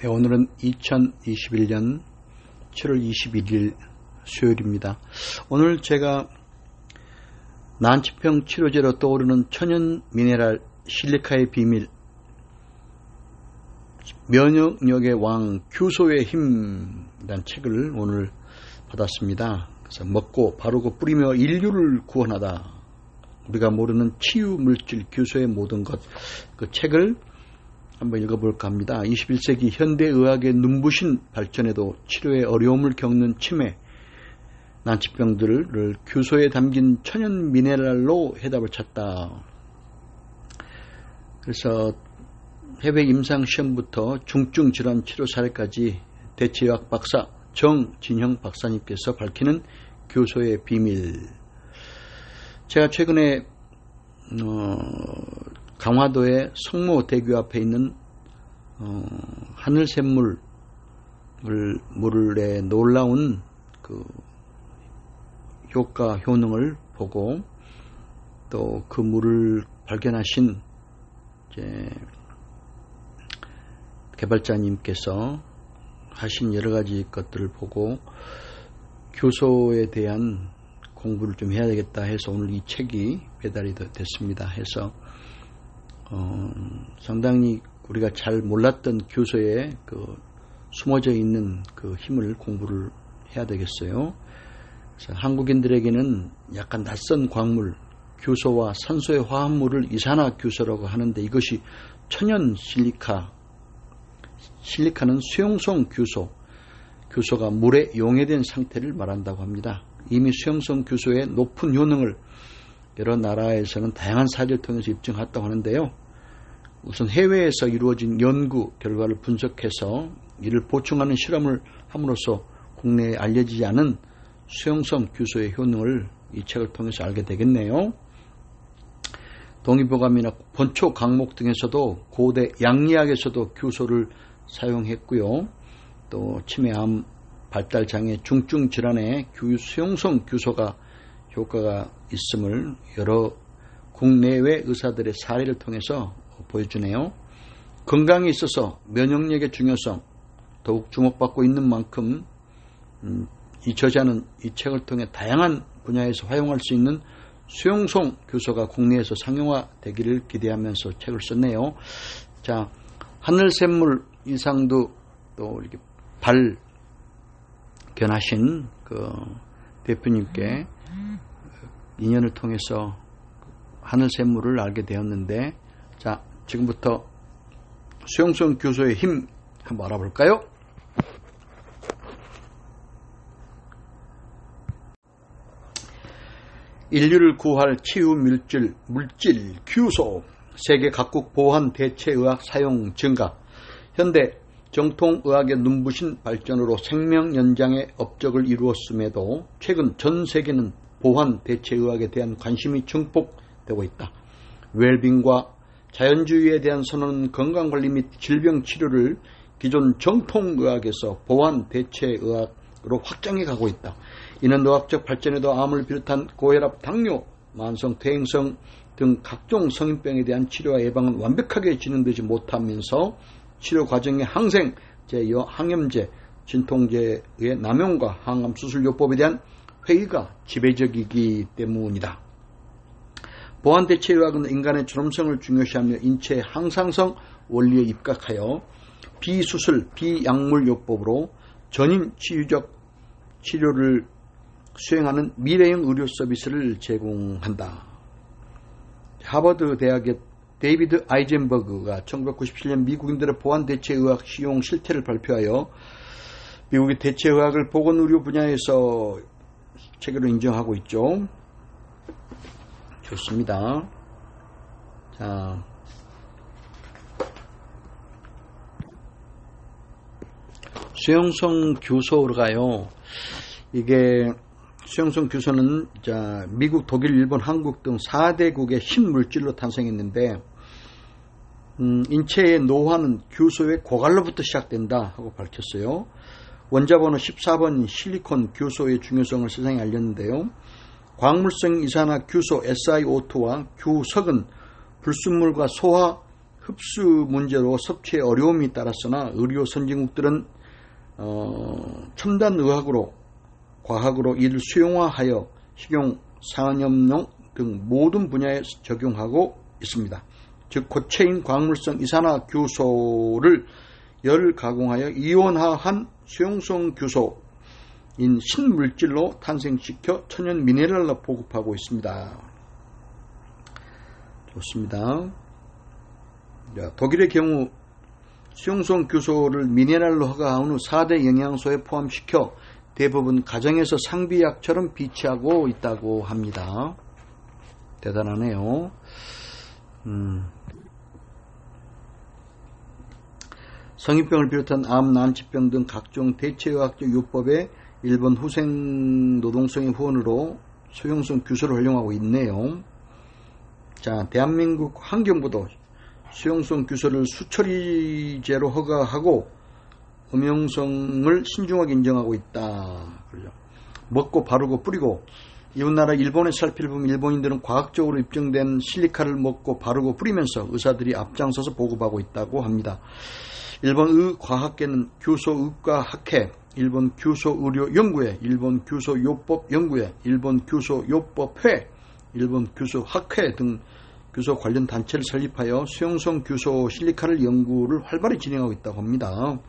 네, 오늘은 2021년 7월 21일 수요일입니다. 오늘 제가 난치병 치료제로 떠오르는 천연 미네랄 실리카의 비밀, 면역력의 왕 규소의 힘이라는 책을 오늘 받았습니다. 그래서 먹고 바르고 뿌리며 인류를 구원하다. 우리가 모르는 치유 물질 규소의 모든 것, 그 책을 한번 읽어볼까 합니다. 21세기 현대의학의 눈부신 발전에도 치료에 어려움을 겪는 치매, 난치병들을 규소에 담긴 천연 미네랄로 해답을 찾다. 그래서 해외 임상시험부터 중증 질환 치료 사례까지 대체의학 박사 정진형 박사님께서 밝히는 규소의 비밀. 제가 최근에 강화도의 성모대교 앞에 있는 하늘샘물의 놀라운 그 효과 효능을 보고 또 그 물을 발견하신 이제 개발자님께서 하신 여러 가지 것들을 보고 규소에 대한 공부를 좀 해야 되겠다 해서 오늘 이 책이 배달이 됐습니다. 해서 상당히 우리가 잘 몰랐던 규소에 그 숨어져 있는 그 힘을 공부를 해야 되겠어요. 그래서 한국인들에게는 약간 낯선 광물, 규소와 산소의 화합물을 이산화규소라고 하는데 이것이 천연 실리카, 실리카는 수용성 규소, 규소가 물에 용해된 상태를 말한다고 합니다. 이미 수용성 규소의 높은 효능을 여러 나라에서는 다양한 사례를 통해서 입증했다고 하는데요. 우선 해외에서 이루어진 연구 결과를 분석해서 이를 보충하는 실험을 함으로써 국내에 알려지지 않은 수용성 규소의 효능을 이 책을 통해서 알게 되겠네요. 동의보감이나 본초 강목 등에서도 고대 양리학에서도 규소를 사용했고요. 또 치매암, 발달장애, 중증 질환에 수용성 규소가 효과가 있음을 여러 국내외 의사들의 사례를 통해서 보여주네요. 건강에 있어서 면역력의 중요성 더욱 주목받고 있는 만큼 이 저자는 이 책을 통해 다양한 분야에서 활용할 수 있는 수용성 규소가 국내에서 상용화되기를 기대하면서 책을 썼네요. 자, 하늘샘물 이상도 또 이렇게 발견하신 그 대표님께 인연을 통해서 하늘샘물을 알게 되었는데, 자, 지금부터 수용성 규소의 힘 한번 알아볼까요? 인류를 구할 치유 물질 규소, 세계 각국 보완 대체의학 사용 증가, 현대 정통의학의 눈부신 발전으로 생명 연장의 업적을 이루었음에도 최근 전 세계는 보완 대체의학에 대한 관심이 증폭되고 있다. 웰빙과 자연주의에 대한 선언은 건강관리 및 질병치료를 기존 정통의학에서 보완 대체의학으로 확장해 가고 있다. 이는 의학적 발전에도 암을 비롯한 고혈압, 당뇨, 만성 퇴행성 등 각종 성인병에 대한 치료와 예방은 완벽하게 진행되지 못하면서 치료 과정의 항생제, 항염제, 진통제의 남용과 항암수술요법에 대한 회의가 지배적이기 때문이다. 보완대체의학은 인간의 존엄성을 중요시하며 인체의 항상성 원리에 입각하여 비수술, 비약물요법으로 전인 치유적 치료를 수행하는 미래형 의료 서비스를 제공한다. 하버드 대학의 데이비드 아이젠버그가 1997년 미국인들의 보완대체의학 시용 실태를 발표하여 미국의 대체의학을 보건의료 분야에서 체계로 인정하고 있죠. 좋습니다. 자, 수용성 규소가요. 이게 수용성 규소는 미국, 독일, 일본, 한국 등 4대국의 신물질로 탄생했는데 인체의 노화는 규소의 고갈로부터 시작된다 하고 밝혔어요. 원자번호 14번 실리콘 규소의 중요성을 세상에 알렸는데요. 광물성 이산화규소 SiO2와 규석은 불순물과 소화 흡수 문제로 섭취에 어려움이 따랐으나 의료 선진국들은 첨단 의학으로 과학으로 이를 수용화하여 식용, 산업용 등 모든 분야에 적용하고 있습니다. 즉 고체인 광물성 이산화규소를 열 가공하여 이온화한 수용성 규소인 신물질로 탄생시켜 천연 미네랄로 보급하고 있습니다. 좋습니다. 독일의 경우 수용성 규소를 미네랄로 허가한 후 4대 영양소에 포함시켜 대부분 가정에서 상비약처럼 비치하고 있다고 합니다. 대단하네요. 성인병을 비롯한 암, 난치병 등 각종 대체의학적 요법에 일본 후생 노동성의 후원으로 수용성 규소를 활용하고 있네요. 자, 대한민국 환경부도 수용성 규소를 수처리제로 허가하고 음용성을 신중하게 인정하고 있다. 먹고 바르고 뿌리고 이웃나라 일본의 살피를 보면 일본인들은 과학적으로 입증된 실리카를 먹고 바르고 뿌리면서 의사들이 앞장서서 보급하고 있다고 합니다. 일본 의과학계는 규소의과학회, 일본 규소의료연구회, 일본 규소요법연구회, 일본 규소요법회, 일본 규소학회 등 규소 관련 단체를 설립하여 수용성 규소 실리카를 연구를 활발히 진행하고 있다고 합니다.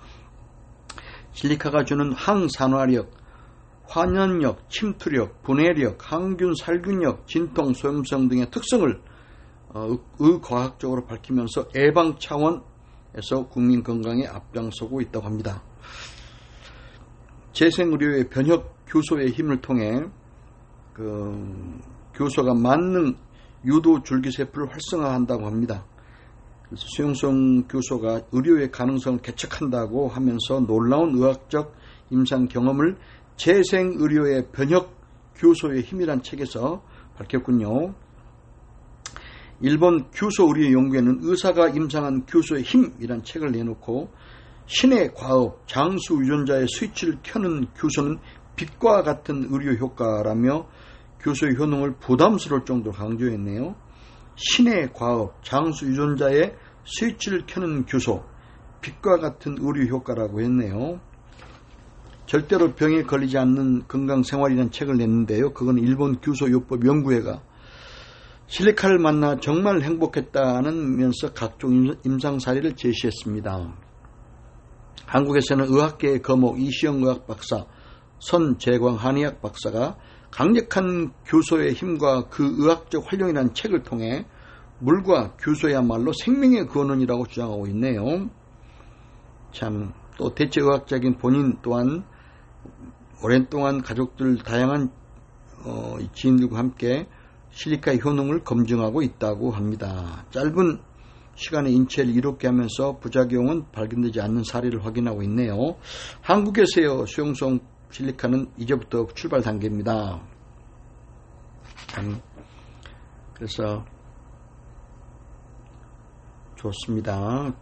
실리카가 주는 항산화력, 환연력, 침투력, 분해력, 항균, 살균력, 진통, 소염성 등의 특성을 의과학적으로 밝히면서 예방 차원에서 국민 건강에 앞장서고 있다고 합니다. 재생의료의 변혁 규소의 힘을 통해 규소가 만능 유도 줄기세포를 활성화한다고 합니다. 그래서 수용성 규소가 의료의 가능성을 개척한다고 하면서 놀라운 의학적 임상 경험을 재생의료의 변혁 규소의 힘이란 책에서 밝혔군요. 일본 규소의료연구회는 의사가 임상한 규소의 힘이란 책을 내놓고 신의 과업, 장수 유전자의 스위치를 켜는 규소는 빛과 같은 의료 효과라며 규소의 효능을 부담스러울 정도로 강조했네요. 신의 과업, 장수 유전자의 스위치를 켜는 규소, 빛과 같은 의료 효과라고 했네요. 절대로 병에 걸리지 않는 건강생활이라는 책을 냈는데요. 그건 일본 규소요법연구회가 실리카를 만나 정말 행복했다면서 각종 임상 사례를 제시했습니다. 한국에서는 의학계의 거목 이시영 의학 박사, 선재광 한의학 박사가 강력한 규소의 힘과 그 의학적 활용이라는 책을 통해 물과 규소야말로 생명의 근원이라고 주장하고 있네요. 참, 또 대체의학적인 본인 또한 오랜동안 가족들 다양한 지인들과 함께 실리카의 효능을 검증하고 있다고 합니다. 짧은 시간에 인체를 이롭게 하면서 부작용은 발견되지 않는 사례를 확인하고 있네요. 한국에서의 수용성 실리카는 이제부터 출발 단계입니다. 그래서 좋습니다.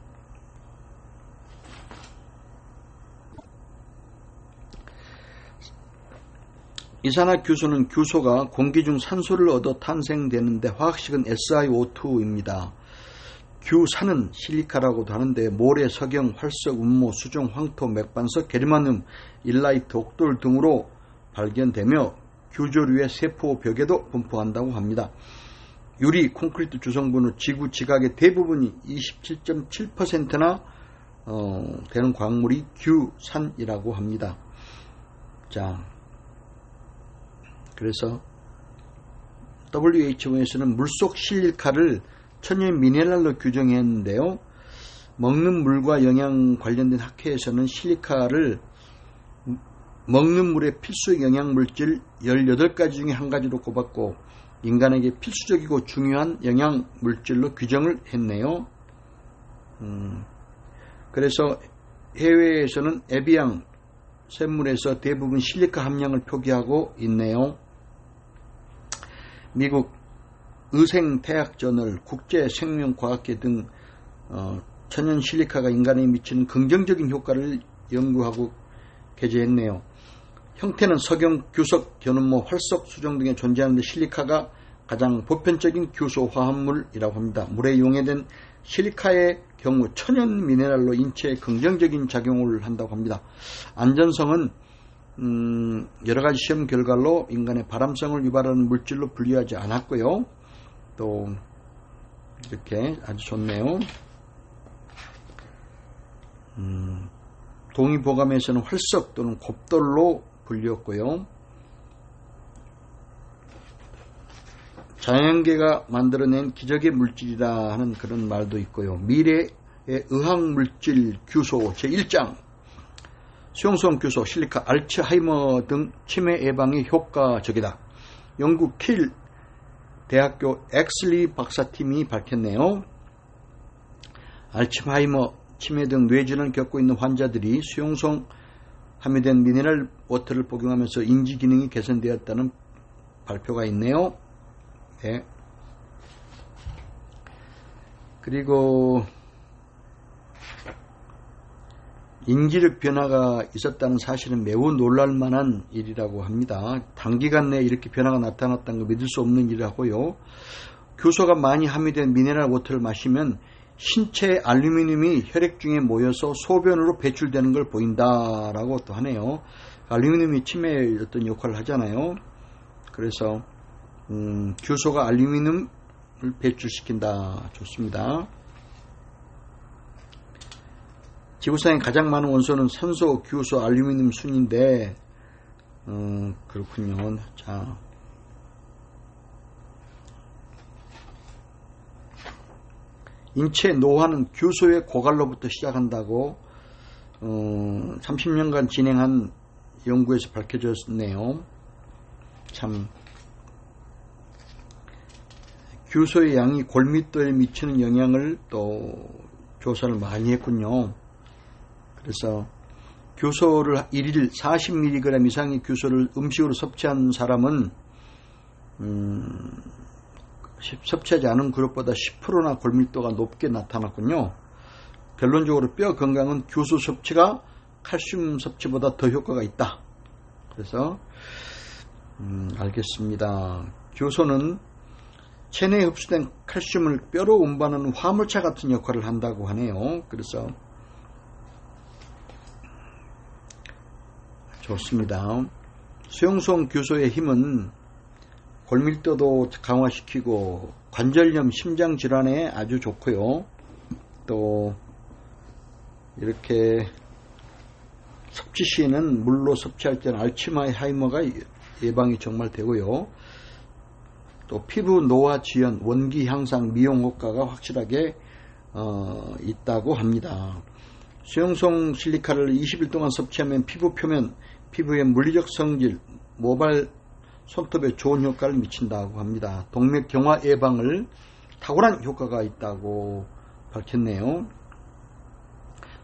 이산화규소는 규소가 공기 중 산소를 얻어 탄생되는데 화학식은 SiO2입니다. 규산은 실리카라고도 하는데 모래, 석영, 활석, 운모, 수종, 황토, 맥반석, 게르마늄, 일라이트, 옥돌 등으로 발견되며 규조류의 세포 벽에도 분포한다고 합니다. 유리, 콘크리트 주성분은 지구 지각의 대부분이 27.7%나 되는 광물이 규산이라고 합니다. 자, 그래서 WHO에서는 물속 실리카를 천연 미네랄로 규정했는데요. 먹는 물과 영양 관련된 학회에서는 실리카를 먹는 물의 필수 영양물질 18가지 중에 한 가지로 꼽았고 인간에게 필수적이고 중요한 영양물질로 규정을 했네요. 그래서 해외에서는 에비앙 샘물에서 대부분 실리카 함량을 표기하고 있네요. 미국 의생태학저널, 국제생명과학회 등 천연 실리카가 인간에 미치는 긍정적인 효과를 연구하고 게재했네요. 형태는 석영, 규석, 견음모, 활석, 수정 등에 존재하는데 실리카가 가장 보편적인 규소 화합물이라고 합니다. 물에 용해된 실리카의 경우 천연 미네랄로 인체에 긍정적인 작용을 한다고 합니다. 안전성은 여러가지 시험 결과로 인간의 발암성을 유발하는 물질로 분류하지 않았고요. 또 이렇게 아주 좋네요. 동의보감에서는 활석 또는 곱돌로 불렸고요. 자연계가 만들어낸 기적의 물질이다 하는 그런 말도 있고요. 미래의 의학물질 규소 제1장 수용성 규소, 실리카, 알츠하이머 등 치매 예방에 효과적이다. 영국 킬 대학교 엑슬리 박사팀이 밝혔네요. 알츠하이머, 치매 등 뇌질환을 겪고 있는 환자들이 수용성 함유된 미네랄 워터를 복용하면서 인지 기능이 개선되었다는 발표가 있네요. 네. 그리고 인지력 변화가 있었다는 사실은 매우 놀랄만한 일이라고 합니다. 단기간 내에 이렇게 변화가 나타났다는 거 믿을 수 없는 일이라고요. 규소가 많이 함유된 미네랄 워터를 마시면 신체 알루미늄이 혈액 중에 모여서 소변으로 배출되는 걸 보인다라고 또 하네요. 알루미늄이 치매에 어떤 역할을 하잖아요. 그래서 규소가 알루미늄을 배출시킨다. 좋습니다. 지구상에 가장 많은 원소는 산소, 규소, 알루미늄 순인데 그렇군요. 자, 인체 노화는 규소의 고갈로부터 시작한다고 30년간 진행한 연구에서 밝혀졌네요. 참, 규소의 양이 골밀도에 미치는 영향을 또 조사를 많이 했군요. 그래서 규소를 1일 40mg 이상의 규소를 음식으로 섭취한 사람은 섭취하지 않은 그룹보다 10%나 골밀도가 높게 나타났군요. 결론적으로 뼈 건강은 규소 섭취가 칼슘 섭취보다 더 효과가 있다. 그래서 알겠습니다. 규소는 체내에 흡수된 칼슘을 뼈로 운반하는 화물차 같은 역할을 한다고 하네요. 그래서 좋습니다. 수용성 규소의 힘은 골밀도도 강화시키고 관절염, 심장질환에 아주 좋고요. 또 이렇게 섭취 시에는 물로 섭취할 때는 알츠하이머가 예방이 정말 되고요. 또 피부 노화 지연, 원기 향상, 미용 효과가 확실하게 있다고 합니다. 수용성 실리카를 20일 동안 섭취하면 피부 표면, 피부의 물리적 성질, 모발 손톱에 좋은 효과를 미친다고 합니다. 동맥경화 예방을 탁월한 효과가 있다고 밝혔네요.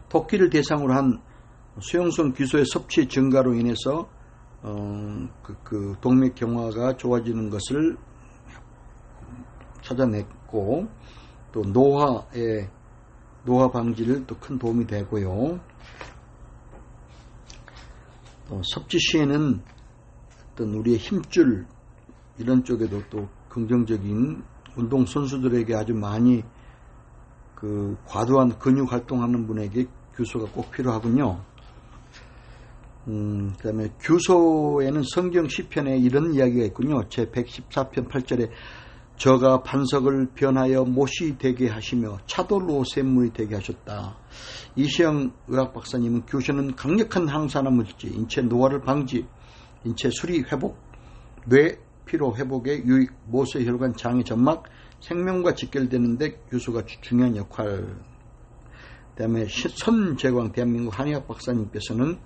토끼를 대상으로 한 수용성 규소의 섭취 증가로 인해서 동맥경화가 좋아지는 것을 찾아냈고, 또 노화 방지를 또 큰 도움이 되고요. 또 섭취 시에는 어떤 우리의 힘줄 이런 쪽에도 또 긍정적인, 운동 선수들에게 아주 많이 과도한 근육 활동하는 분에게 규소가 꼭 필요하군요. 그 다음에 규소에는 성경 시편에 이런 이야기가 있군요. 제 114편 8절에 저가 반석을 변하여 못이 되게 하시며 차돌로 샘물이 되게 하셨다. 이시영 의학 박사님은 규소는 강력한 항산화 물질, 인체 노화를 방지, 인체 수리 회복, 뇌 피로 회복에 유익, 모세 혈관 장의 점막, 생명과 직결되는데 규소가 중요한 역할. 그 다음에 선재광 대한민국 한의학 박사님께서는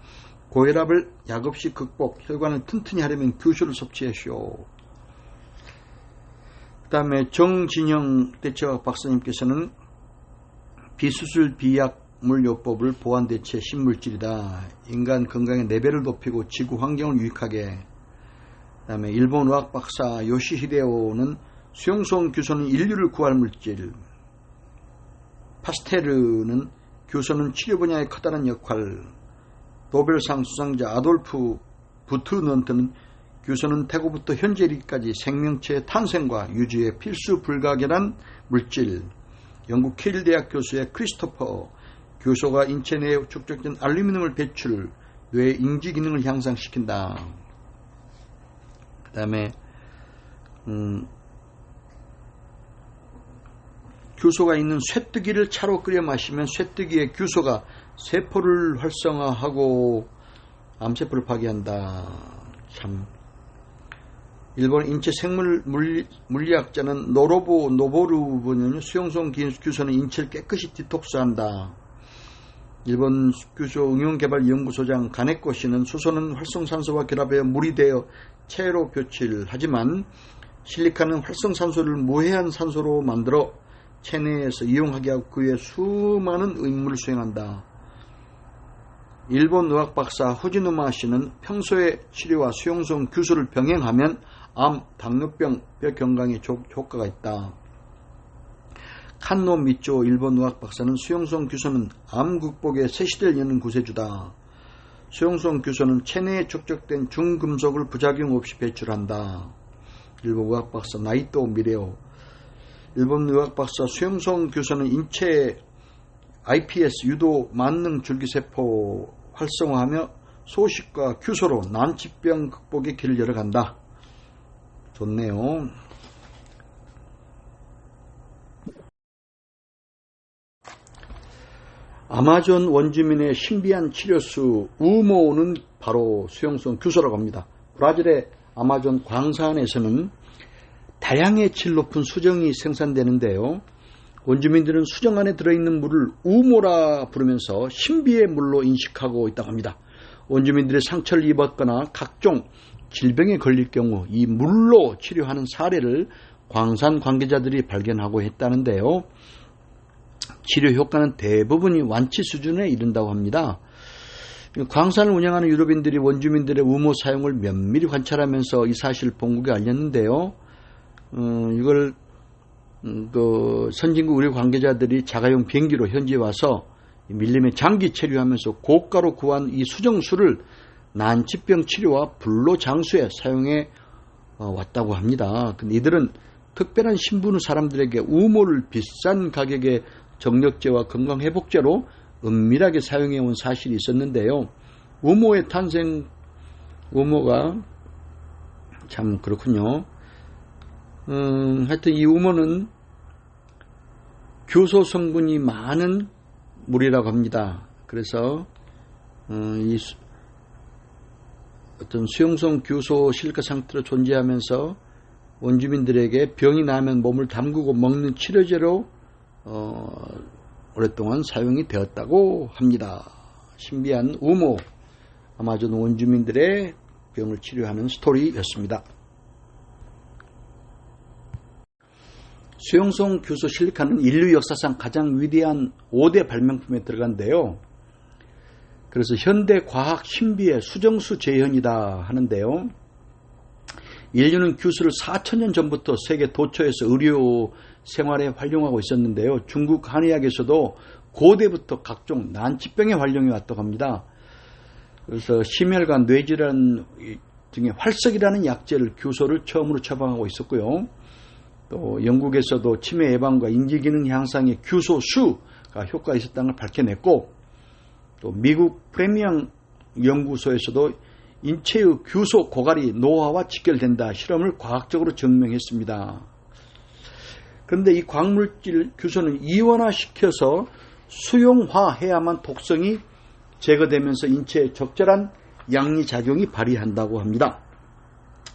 고혈압을 약없이 극복, 혈관을 튼튼히 하려면 규소를 섭취하시오. 그 다음에 정진영 대체학 박사님께서는 비수술 비약물요법을 보완대체 신물질이다. 인간 건강의 레벨을 높이고 지구 환경을 유익하게. 그 다음에 일본 의학 박사 요시히데오는 수용성 규소는 인류를 구할 물질. 파스테르는 규소는 치료 분야의 커다란 역할. 노벨상 수상자 아돌프 부트넌트는 규소는 태고부터 현재까지 생명체의 탄생과 유지에 필수 불가결한 물질. 영국 케일 대학 교수의 크리스토퍼 교소가 인체 내에 축적된 알루미늄을 배출, 뇌의 인지 기능을 향상시킨다. 그 다음에 규소가 있는 쇠뜨기를 차로 끓여 마시면 쇠뜨기의 규소가 세포를 활성화하고 암세포를 파괴한다. 참. 일본 인체 생물 물리학자는 노보루브는 수용성 규소는 인체를 깨끗이 디톡스한다. 일본 규소 응용개발연구소장 가네코 씨는 수소는 활성산소와 결합하여 물이 되어 체로 교칠하지만 실리카는 활성산소를 무해한 산소로 만들어 체내에서 이용하게 하고 그 외에 수많은 의무를 수행한다. 일본 의학 박사 후지누마 씨는 평소의 치료와 수용성 규소를 병행하면 암, 당뇨병, 뼈 건강에 효과가 있다. 칸노 미쪼 일본 의학 박사는 수용성 규소는 암 극복에 새 시대를 여는 구세주다. 수용성 규소는 체내에 축적된 중금속을 부작용 없이 배출한다. 일본 의학 박사 나이토 미레오 일본 의학 박사 수용성 규소는 인체의 iPS 유도 만능 줄기세포 활성화하며 소식과 규소로 난치병 극복의 길을 열어간다. 좋네요. 아마존 원주민의 신비한 치료수 우모는 바로 수용성 규소라고 합니다. 브라질의 아마존 광산에서는 다양의 질 높은 수정이 생산되는데요. 원주민들은 수정 안에 들어있는 물을 우모라 부르면서 신비의 물로 인식하고 있다고 합니다. 원주민들이 상처를 입었거나 각종 질병에 걸릴 경우 이 물로 치료하는 사례를 광산 관계자들이 발견하고 했다는데요. 치료 효과는 대부분이 완치 수준에 이른다고 합니다. 광산을 운영하는 유럽인들이 원주민들의 우모 사용을 면밀히 관찰하면서 이 사실을 본국에 알렸는데요. 이걸 선진국 의료 관계자들이 자가용 비행기로 현지에 와서 밀림에 장기 체류하면서 고가로 구한 이 수정수를 난치병 치료와 불로 장수에 사용해 왔다고 합니다. 근데 이들은 특별한 신분의 사람들에게 우모를 비싼 가격에 정력제와 건강회복제로 은밀하게 사용해 온 사실이 있었는데요. 우모의 탄생, 우모가 참 그렇군요. 하여튼 이 우모는 규소 성분이 많은 물이라고 합니다. 그래서 이 어떤 수용성 규소 실과 상태로 존재하면서 원주민들에게 병이 나면 몸을 담그고 먹는 치료제로 오랫동안 사용이 되었다고 합니다. 신비한 우모, 아마존 원주민들의 병을 치료하는 스토리였습니다. 수용성 규소 실리카는 인류 역사상 가장 위대한 5대 발명품에 들어간데요. 그래서 현대 과학 신비의 수정수 재현이다 하는데요. 인류는 규소를 4,000년 전부터 세계 도처에서 의료 생활에 활용하고 있었는데요. 중국 한의학에서도 고대부터 각종 난치병에 활용해 왔다고 합니다. 그래서 심혈관 뇌질환 등의 활석이라는 약재를 규소를 처음으로 처방하고 있었고요. 또 영국에서도 치매 예방과 인지기능 향상에 규소수가 효과가 있었다는 걸 밝혀냈고, 또 미국 프레미엄 연구소에서도 인체의 규소 고갈이 노화와 직결된다 실험을 과학적으로 증명했습니다. 그런데 이 광물질 규소는 이원화시켜서 수용화해야만 독성이 제거되면서 인체에 적절한 양리작용이 발휘한다고 합니다.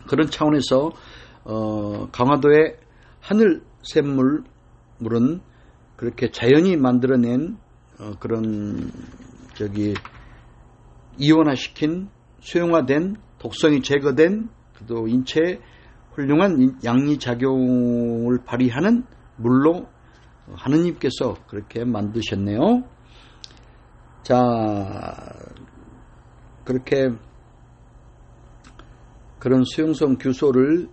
그런 차원에서 강화도의 하늘샘물은 그렇게 자연이 만들어낸 그런 이원화시킨 수용화된 독성이 제거된 또 인체에 훌륭한 양리작용을 발휘하는 물로 하느님께서 그렇게 만드셨네요. 자, 그렇게 그런 수용성 규소를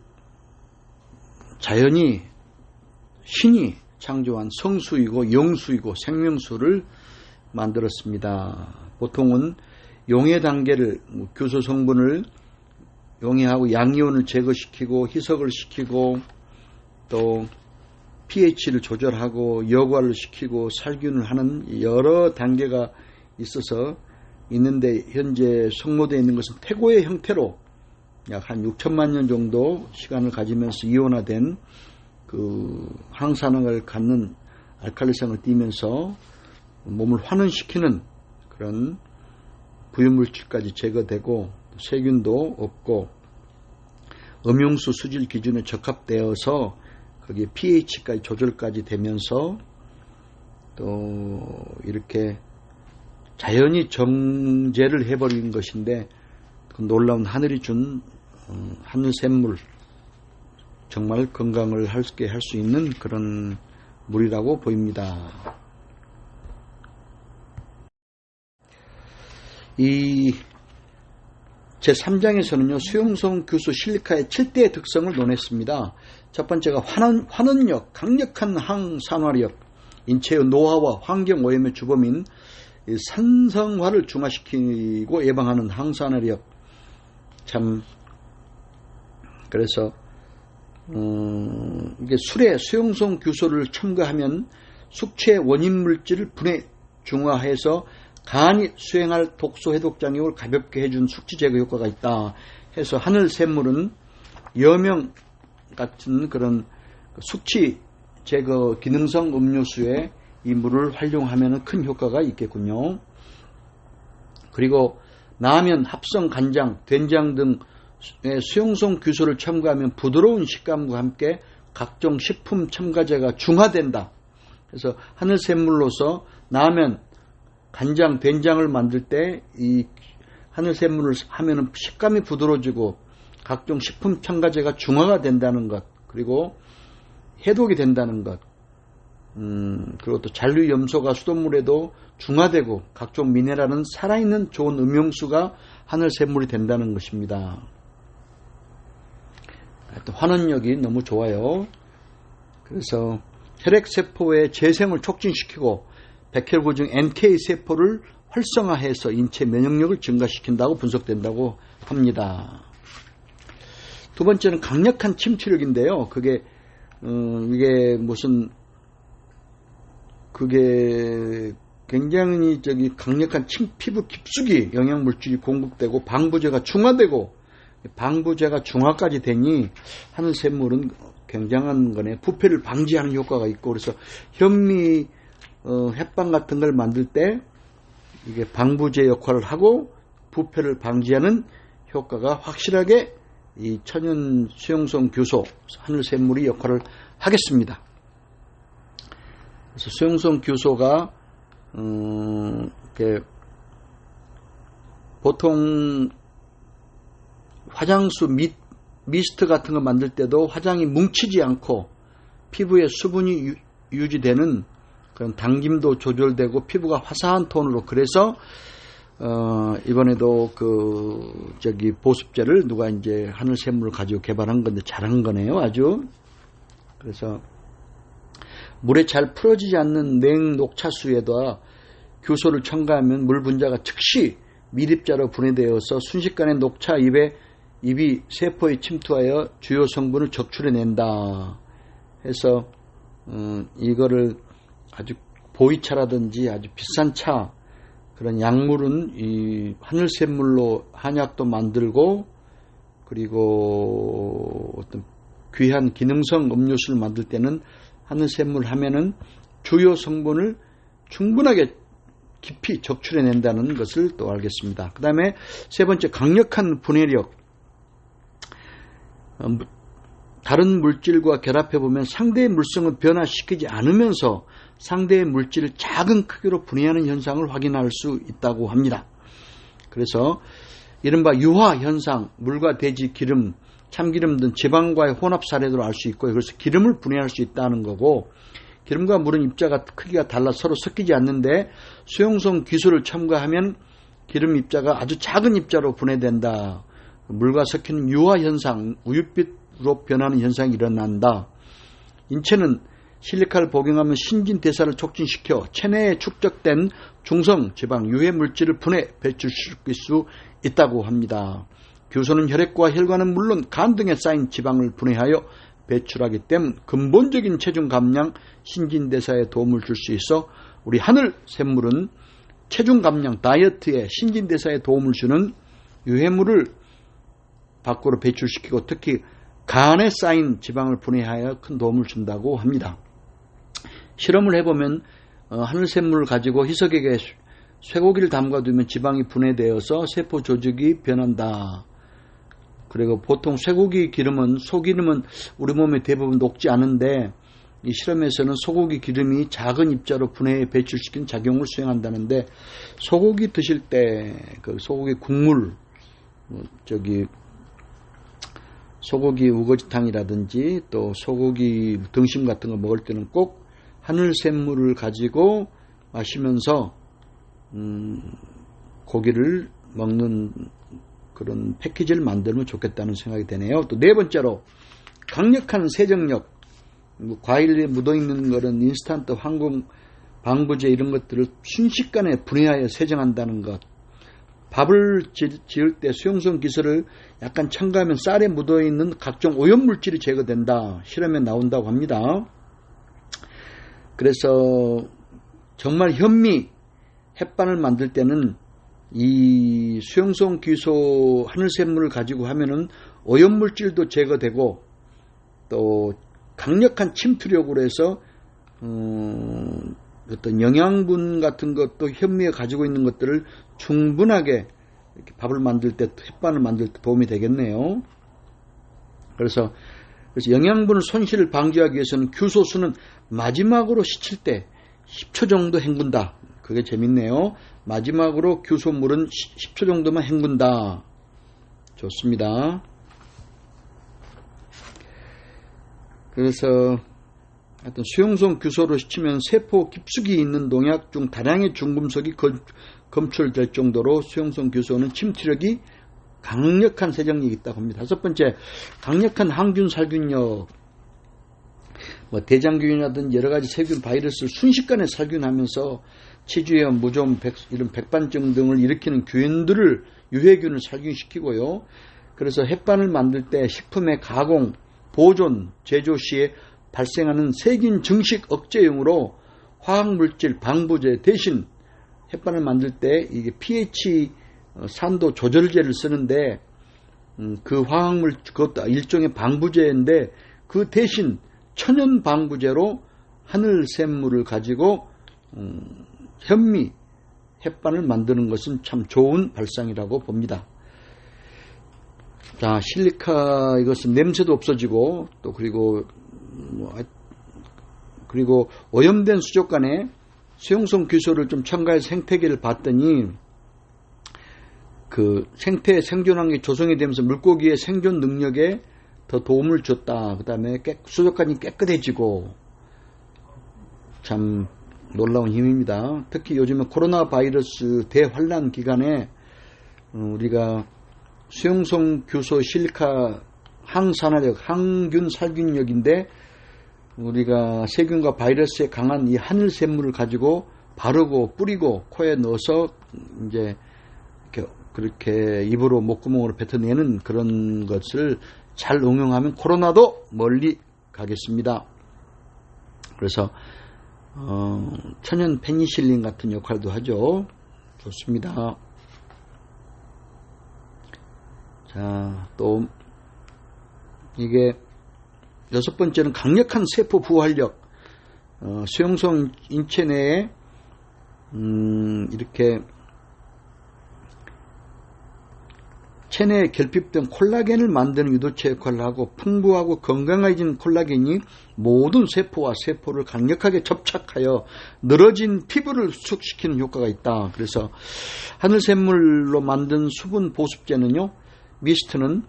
자연이 신이 창조한 성수이고 영수이고 생명수를 만들었습니다. 보통은 용해 단계를 규소 성분을 용해하고 양이온을 제거시키고 희석을 시키고 또 pH를 조절하고 여과를 시키고 살균을 하는 여러 단계가 있어서 있는데, 현재 성모되어 있는 것은 태고의 형태로 약 한 6천만 년 정도 시간을 가지면서 이온화된 그 항산화를 갖는 알칼리성을 띠면서 몸을 환원시키는 그런 부유물질까지 제거되고 세균도 없고 음용수 수질 기준에 적합되어서 거기에 pH까지 조절까지 되면서 또 이렇게 자연히 정제를 해버린 것인데, 그 놀라운 하늘이 준 하늘샘물, 정말 건강을 할 수 있는 그런 물이라고 보입니다. 이 제3장에서는요, 수용성 규소 실리카의 7대의 특성을 논했습니다. 첫 번째가 환원력, 강력한 항산화력, 인체의 노화와 환경오염의 주범인 산성화를 중화시키고 예방하는 항산화력. 참, 그래서 이게 술에 수용성 규소를 첨가하면 숙취의 원인 물질을 분해 중화해서 간이 수행할 독소 해독 작용을 가볍게 해준 숙취 제거 효과가 있다 해서 하늘샘물은 여명 같은 그런 숙취 제거 기능성 음료수에 이 물을 활용하면 큰 효과가 있겠군요. 그리고 라면, 합성 간장, 된장 등의 수용성 규소를 첨가하면 부드러운 식감과 함께 각종 식품 첨가제가 중화된다. 그래서 하늘샘물로서 라면, 간장, 된장을 만들 때 이 하늘샘물을 하면 식감이 부드러워지고 각종 식품 첨가제가 중화가 된다는 것, 그리고 해독이 된다는 것, 그리고 또 잔류 염소가 수돗물에도 중화되고 각종 미네랄은 살아있는 좋은 음용수가 하늘샘물이 된다는 것입니다. 하여튼 환원력이 너무 좋아요. 그래서 혈액세포의 재생을 촉진시키고 백혈구 중 NK세포를 활성화해서 인체 면역력을 증가시킨다고 분석된다고 합니다. 두 번째는 강력한 침투력인데요. 이게 무슨 그게 굉장히 강력한 피부 깊숙이 영양물질이 공급되고 방부제가 중화되고, 방부제가 중화까지 되니 하늘샘물은 굉장한 거네. 부패를 방지하는 효과가 있고, 그래서 현미 햇빵 같은 걸 만들 때 이게 방부제 역할을 하고 부패를 방지하는 효과가 확실하게 이 천연 수용성 규소 하늘샘물이 역할을 하겠습니다. 그래서 수용성 규소가 보통 화장수 미스트 같은 거 만들 때도 화장이 뭉치지 않고 피부에 수분이 유지되는 그런 당김도 조절되고 피부가 화사한 톤으로, 그래서 이번에도 보습제를 누가 이제 하늘샘물을 가지고 개발한 건데 잘한 거네요, 아주. 그래서 물에 잘 풀어지지 않는 냉녹차수에다 규소를 첨가하면 물 분자가 즉시 미립자로 분해되어서 순식간에 녹차 잎이 세포에 침투하여 주요 성분을 적출해낸다 해서 이거를 아주 보이차라든지 아주 비싼 차, 그런 약물은 이 하늘샘물로 한약도 만들고, 그리고 어떤 귀한 기능성 음료수를 만들 때는 하늘샘물 하면은 주요 성분을 충분하게 깊이 적출해낸다는 것을 또 알겠습니다. 그 다음에 세 번째, 강력한 분해력. 다른 물질과 결합해보면 상대의 물성을 변화시키지 않으면서 상대의 물질을 작은 크기로 분해하는 현상을 확인할 수 있다고 합니다. 그래서 이른바 유화 현상, 물과 돼지 기름, 참기름 등 지방과의 혼합 사례도 알 수 있고요. 그래서 기름을 분해할 수 있다는 거고, 기름과 물은 입자가 크기가 달라 서로 섞이지 않는데 수용성 규소를 첨가하면 기름 입자가 아주 작은 입자로 분해된다. 물과 섞이는 유화 현상, 우윳빛으로 변하는 현상이 일어난다. 인체는 실리카를 복용하면 신진대사를 촉진시켜 체내에 축적된 중성 지방, 유해 물질을 분해 배출시킬 수 있다고 합니다. 규소는 혈액과 혈관은 물론 간 등에 쌓인 지방을 분해하여 배출하기 때문에 근본적인 체중 감량, 신진대사에 도움을 줄 수 있어 우리 하늘 샘물은 체중 감량, 다이어트에 신진대사에 도움을 주는 유해물을 밖으로 배출시키고 특히 간에 쌓인 지방을 분해하여 큰 도움을 준다고 합니다. 실험을 해보면 하늘 샘물을 가지고 희석액에 쇠고기를 담가두면 지방이 분해되어서 세포 조직이 변한다. 그리고 보통 쇠고기 기름은, 소기름은 우리 몸에 대부분 녹지 않은데 이 실험에서는 소고기 기름이 작은 입자로 분해해 배출시킨 작용을 수행한다는데, 소고기 드실 때 그 소고기 국물, 소고기 우거지탕이라든지 또 소고기 등심 같은 거 먹을 때는 꼭 하늘 샘물을 가지고 마시면서 고기를 먹는 그런 패키지를 만들면 좋겠다는 생각이 되네요. 또 네 번째로 강력한 세정력, 과일에 묻어있는 거는 인스턴트, 황금, 방부제 이런 것들을 순식간에 분해하여 세정한다는 것. 밥을 지을 때 수용성 기술을 약간 첨가하면 쌀에 묻어있는 각종 오염물질이 제거된다. 실험에 나온다고 합니다. 그래서 정말 현미, 햇반을 만들 때는 이 수용성 귀소 하늘샘물을 가지고 하면은 오염물질도 제거되고 또 강력한 침투력으로 해서 어떤 영양분 같은 것도 현미에 가지고 있는 것들을 충분하게 이렇게 밥을 만들 때, 햇반을 만들 때 도움이 되겠네요. 그래서 영양분 손실을 방지하기 위해서는 규소수는 마지막으로 시칠 때 10초 정도 헹군다. 그게 재밌네요. 마지막으로 규소물은 10초 정도만 헹군다. 좋습니다. 그래서 하여튼 수용성 규소로 시치면 세포 깊숙이 있는 농약 중 다량의 중금속이 검출될 정도로 수용성 규소는 침투력이 강력한 세정력이 있다고 합니다. 다섯 번째, 강력한 항균 살균력. 대장균이라든지 여러 가지 세균, 바이러스를 순식간에 살균하면서 치주염, 무좀, 이런 백반증 등을 일으키는 균들을, 유해균을 살균시키고요. 그래서 햇반을 만들 때 식품의 가공, 보존, 제조 시에 발생하는 세균 증식 억제용으로 화학물질 방부제 대신 햇반을 만들 때 이게 pH 산도 조절제를 쓰는데 그 화학물, 그것도 일종의 방부제인데 그 대신 천연 방부제로 하늘샘물을 가지고 현미 햇반을 만드는 것은 참 좋은 발상이라고 봅니다. 자, 실리카 이것은 냄새도 없어지고 또 그리고 오염된 수족관에 수용성 규소를 좀 첨가해서 생태계를 봤더니 그 생태 생존환경이 조성이 되면서 물고기의 생존 능력에 더 도움을 줬다. 그 다음에 수족관이 깨끗해지고 참 놀라운 힘입니다. 특히 요즘에 코로나 바이러스 대환란 기간에 우리가 수용성 규소 실리카 항산화력, 항균 살균력인데 우리가 세균과 바이러스에 강한 이 하늘샘물을 가지고 바르고 뿌리고 코에 넣어서 이제 그렇게 입으로 목구멍으로 뱉어내는 그런 것을 잘 응용하면 코로나도 멀리 가겠습니다. 그래서 천연 페니실린 같은 역할도 하죠. 좋습니다. 자, 또 이게 여섯 번째는 강력한 세포 부활력. 수용성 인체 내에 이렇게 체내에 결핍된 콜라겐을 만드는 유도체 역할을 하고 풍부하고 건강해진 콜라겐이 모든 세포와 세포를 강력하게 접착하여 늘어진 피부를 수축시키는 효과가 있다. 그래서 하늘샘물로 만든 수분 보습제는요, 미스트는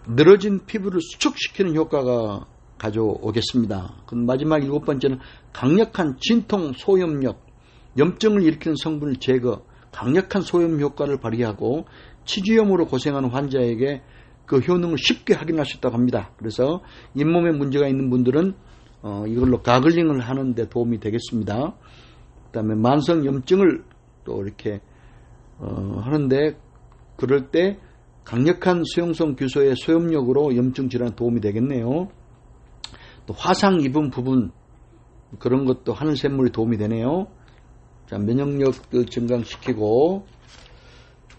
늘어진 피부를 수축시키는 효과가 가져오겠습니다. 마지막 일곱 번째는 강력한 진통 소염력, 염증을 일으키는 성분을 제거, 강력한 소염 효과를 발휘하고 치주염으로 고생하는 환자에게 그 효능을 쉽게 확인할 수 있다고 합니다. 그래서 잇몸에 문제가 있는 분들은 이걸로 가글링을 하는 데 도움이 되겠습니다. 그 다음에 만성 염증을 또 이렇게 하는데 그럴 때 강력한 수용성 규소의 소염력으로 염증 질환에 도움이 되겠네요. 또 화상 입은 부분 그런 것도 하늘샘물이 도움이 되네요. 자, 면역력을 증강시키고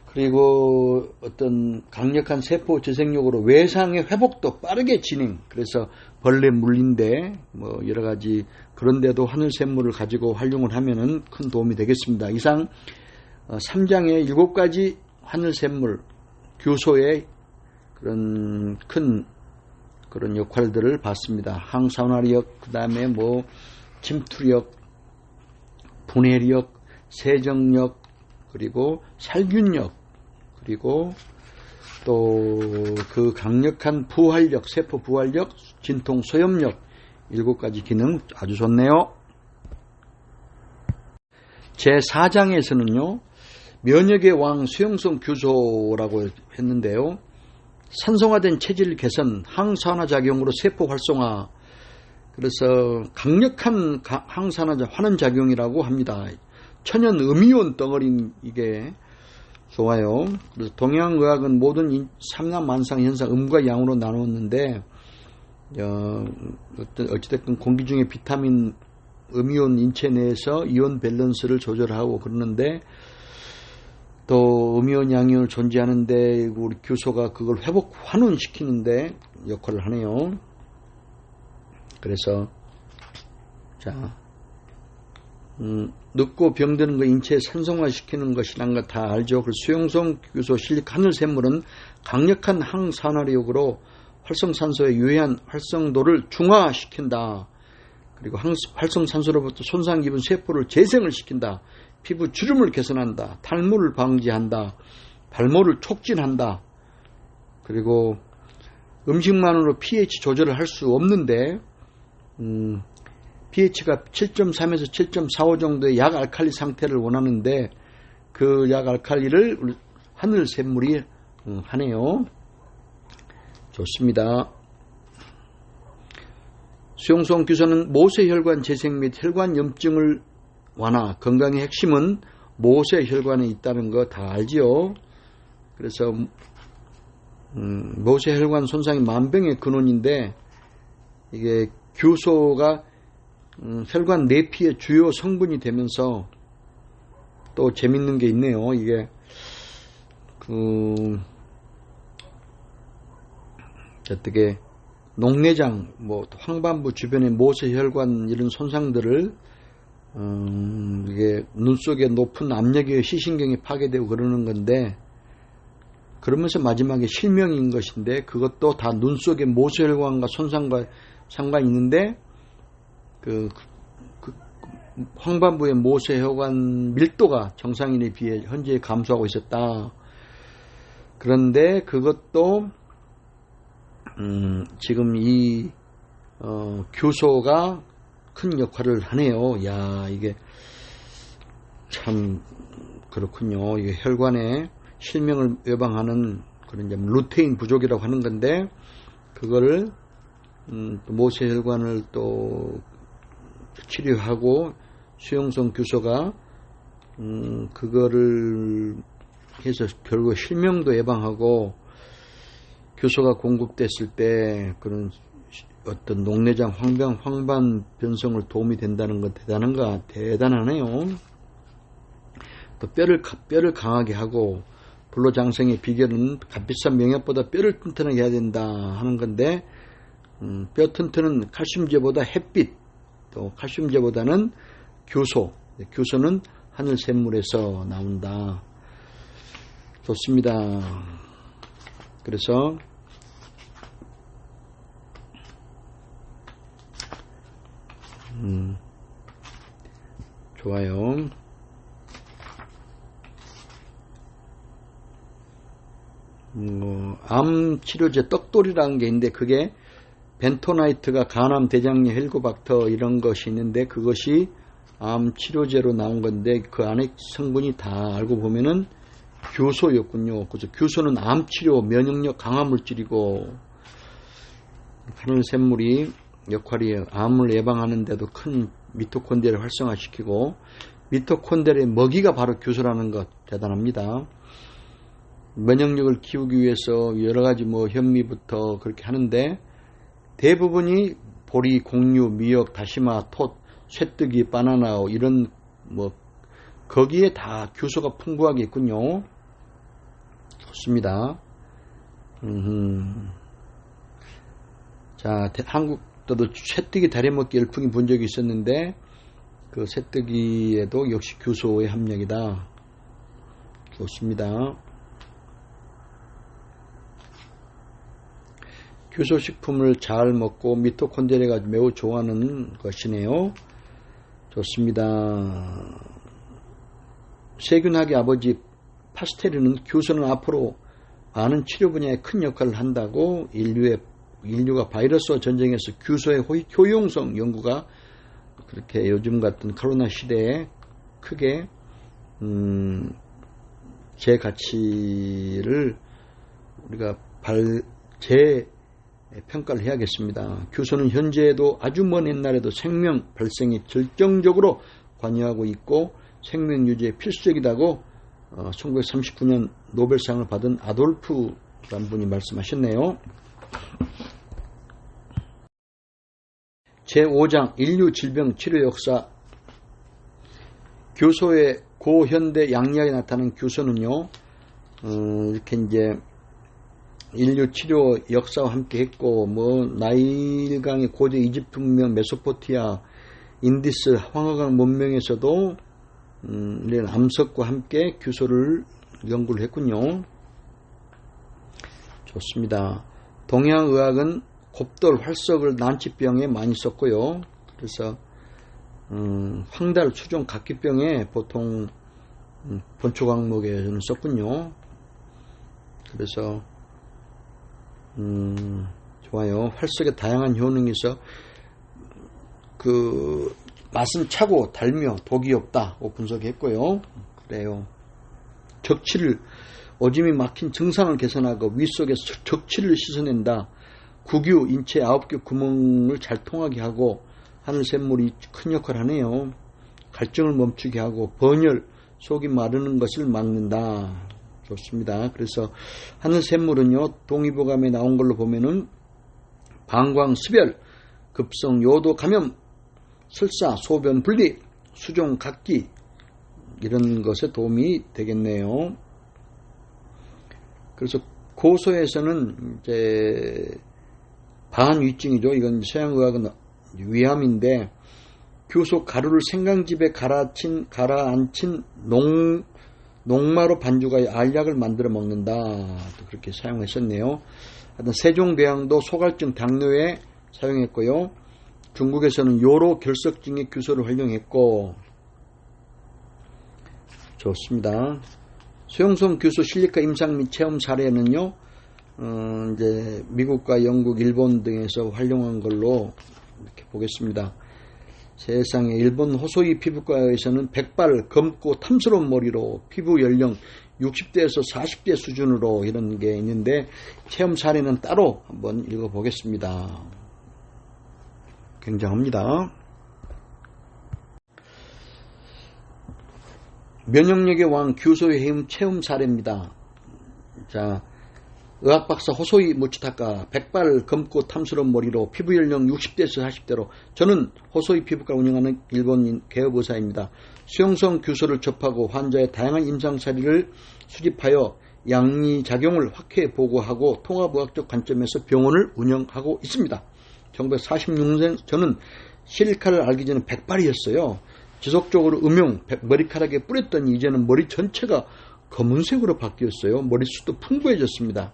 그리고 어떤 강력한 세포 재생력으로 외상의 회복도 빠르게 진행. 그래서 벌레 물린데 뭐 여러 가지 그런데도 하늘샘물을 가지고 활용을 하면은 큰 도움이 되겠습니다. 이상 3장의 7가지 하늘샘물 규소의 그런 큰 그런 역할들을 봤습니다. 항산화력, 그 다음에 뭐 침투력, 분해력, 세정력, 그리고 살균력, 그리고 또 그 강력한 부활력, 세포 부활력, 진통 소염력 7가지 기능 아주 좋네요. 제4장에서는요. 면역의 왕 수용성 규소라고 했는데요. 산성화된 체질 개선, 항산화 작용으로 세포 활성화, 그래서 강력한 항산화 환원 작용이라고 합니다. 천연 음이온 덩어리 이게 좋아요. 그래서 동양의학은 모든 삼남만상 현상 음과 양으로 나누었는데 어찌됐든 공기 중에 비타민 음이온 인체 내에서 이온 밸런스를 조절하고 그러는데 또 음이온 양이온을 존재하는데 우리 규소가 그걸 회복 환원시키는데 역할을 하네요. 그래서 자 늙고 병드는 거 인체에 산성화시키는 것이란 거 다 알죠. 그 수용성 규소 실릭 하늘샘물은 강력한 항산화력으로 활성산소의 유해한 활성도를 중화시킨다. 그리고 활성산소로부터 손상 입은 세포를 재생을 시킨다. 피부 주름을 개선한다. 탈모를 방지한다. 발모를 촉진한다. 그리고 음식만으로 pH 조절을 할 수 없는데 pH가 7.3에서 7.45 정도의 약 알칼리 상태를 원하는데 그 약 알칼리를 하늘샘물이 하네요. 좋습니다. 수용성 규소는 모세혈관 재생 및 혈관 염증을 완화, 건강의 핵심은 모세혈관에 있다는 거 다 알지요. 그래서 모세혈관 손상이 만병의 근원인데 이게 규소가 혈관 내피의 주요 성분이 되면서 또 재밌는 게 있네요. 이게 어떻게 녹내장, 뭐 황반부 주변의 모세혈관 이런 손상들을 이게 눈 속에 높은 압력에 시신경이 파괴되고 그러는 건데 그러면서 마지막에 실명인 것인데 그것도 다 눈 속의 모세혈관과 손상과 상관이 있는데 그 황반부의 모세혈관 밀도가 정상인에 비해 현재 감소하고 있었다. 그런데 그것도 지금 이 규소가 큰 역할을 하네요. 야, 이게 참 그렇군요. 이게 혈관의 실명을 예방하는 그런 루테인 부족이라고 하는 건데 그거를 모세혈관을 또 치료하고 수용성 규소가 그거를 해서 결국 실명도 예방하고 규소가 공급됐을 때 그런 어떤 녹내장, 황반 변성을 도움이 된다는 건 대단하네요. 또 뼈를 강하게 하고 불로장생의 비결은 값비싼 명약보다 뼈를 튼튼하게 해야 된다 하는 건데 뼈 튼튼은 칼슘제보다 햇빛, 또 칼슘제보다는 규소, 규소는 하늘샘물에서 나온다. 좋습니다. 그래서 좋아요. 암 치료제 떡돌이라는 게 있는데 그게 벤토나이트가 간암, 대장염, 헬리코박터 이런 것이 있는데 그것이 암 치료제로 나온 건데 그 안에 성분이 다 알고 보면은 규소였군요. 그래서 규소는 암 치료, 면역력 강화 물질이고 하늘샘물이 역할이 암을 예방하는 데도 큰 미토콘드리아를 활성화시키고 미토콘드리아의 먹이가 바로 규소라는 것 대단합니다. 면역력을 키우기 위해서 여러 가지 현미부터 그렇게 하는데 대부분이 보리, 곡류, 미역, 다시마, 톳, 쇠뜨기, 바나나 이런 거기에 다 규소가 풍부하게 있군요. 좋습니다. 자, 한국도 쇠뜨기 다려먹기 열풍이 분 적이 있었는데 그 쇠뜨기에도 역시 규소의 함량이다. 좋습니다. 규소식품을 잘 먹고 미토콘드리아가 매우 좋아하는 것이네요. 좋습니다. 세균학의 아버지 파스테르는 규소는 앞으로 많은 치료 분야에 큰 역할을 한다고 인류가 바이러스와 전쟁에서 규소의 효용성 연구가 그렇게 요즘 같은 코로나 시대에 크게 제 가치를 우리가 재평가를 해야겠습니다. 규소는 현재에도 아주 먼 옛날에도 생명 발생에 결정적으로 관여하고 있고 생명 유지에 필수적이다고 1939년 노벨상을 받은 아돌프라는 분이 말씀하셨네요. 제5장 인류 질병 치료 역사. 규소의 고현대 양리학에 나타난 규소는요, 이렇게 이제 인류 치료 역사와 함께 했고, 나일강의 고대 이집트 문명, 메소포티아, 인디스, 황허강 문명에서도 이런 암석과 함께 규소를 연구를 했군요. 좋습니다. 동양의학은 곱돌, 활석을 난치병에 많이 썼고요. 그래서 황달, 수종, 각기병에 보통 본초 과목에는 썼군요. 그래서 좋아요. 활석에 다양한 효능이 있어 그 맛은 차고 달며 독이 없다고 분석했고요. 그래요. 적치를 오줌이 막힌 증상을 개선하고 위 속에서 적치를 씻어낸다. 구규, 인체 9개 구멍을 잘 통하게 하고 하늘샘물이 큰 역할을 하네요. 갈증을 멈추게 하고 번열, 속이 마르는 것을 막는다. 좋습니다. 그래서 하늘샘물은요, 동의보감에 나온 걸로 보면은 방광, 습열, 급성 요도 감염, 설사, 소변 분리, 수종, 각기 이런 것에 도움이 되겠네요. 그래서 고소에서는 이제 반위증이죠. 이건 서양의학은 위암인데 규소 가루를 생강즙에 가라앉힌 녹마로 반죽하여 알약을 만들어 먹는다. 또 그렇게 사용했었네요. 하여튼 세종대왕도 소갈증 당뇨에 사용했고요. 중국에서는 요로 결석증의 규소를 활용했고. 좋습니다. 수용성 규소 실리카 임상 및 체험 사례는요, 이제 미국과 영국, 일본 등에서 활용한 걸로 이렇게 보겠습니다. 세상에 일본 호소이 피부과에서는 백발 검고 탐스러운 머리로 피부 연령 60대에서 40대 수준으로 이런 게 있는데 체험 사례는 따로 한번 읽어보겠습니다. 굉장합니다. 면역력의 왕 규소의 해임 체험 사례입니다. 자, 의학박사 호소이 모치타카 백발 검고 탐스러운 머리로 피부 연령 60대에서 40대로 저는 호소이 피부과 운영하는 일본인 개업의사입니다. 수용성 규소를 접하고 환자의 다양한 임상 사례를 수집하여 양리작용을 확해 보고하고 통합의학적 관점에서 병원을 운영하고 있습니다. 1946년 저는 실리카를 알기 전에 백발이었어요. 지속적으로 음용, 머리카락에 뿌렸더니 이제는 머리 전체가 검은색으로 바뀌었어요. 머리숱도 풍부해졌습니다.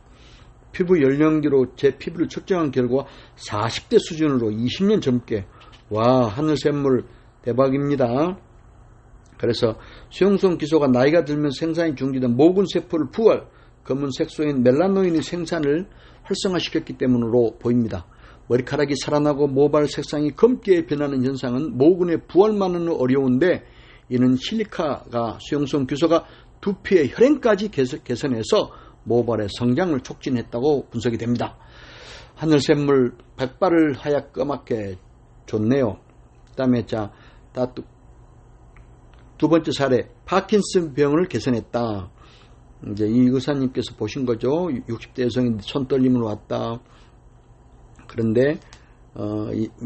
피부 연령기로 제 피부를 측정한 결과 40대 수준으로 20년 젊게. 와, 하늘샘물 대박입니다. 그래서 수용성 기소가 나이가 들면 생산이 중지된 모근 세포를 부활, 검은 색소인 멜라노인의 생산을 활성화시켰기 때문으로 보입니다. 머리카락이 살아나고 모발 색상이 검게 변하는 현상은 모근의 부활만은 어려운데 이는 실리카가 수용성 규소가 두피의 혈행까지 개선해서 모발의 성장을 촉진했다고 분석이 됩니다. 하늘샘물 백발을 하얗까맣게 좋네요. 그 다음에 두 번째 사례 파킨슨 병을 개선했다. 이제 이 의사님께서 보신 거죠. 60대 여성이 손떨림으로 왔다. 그런데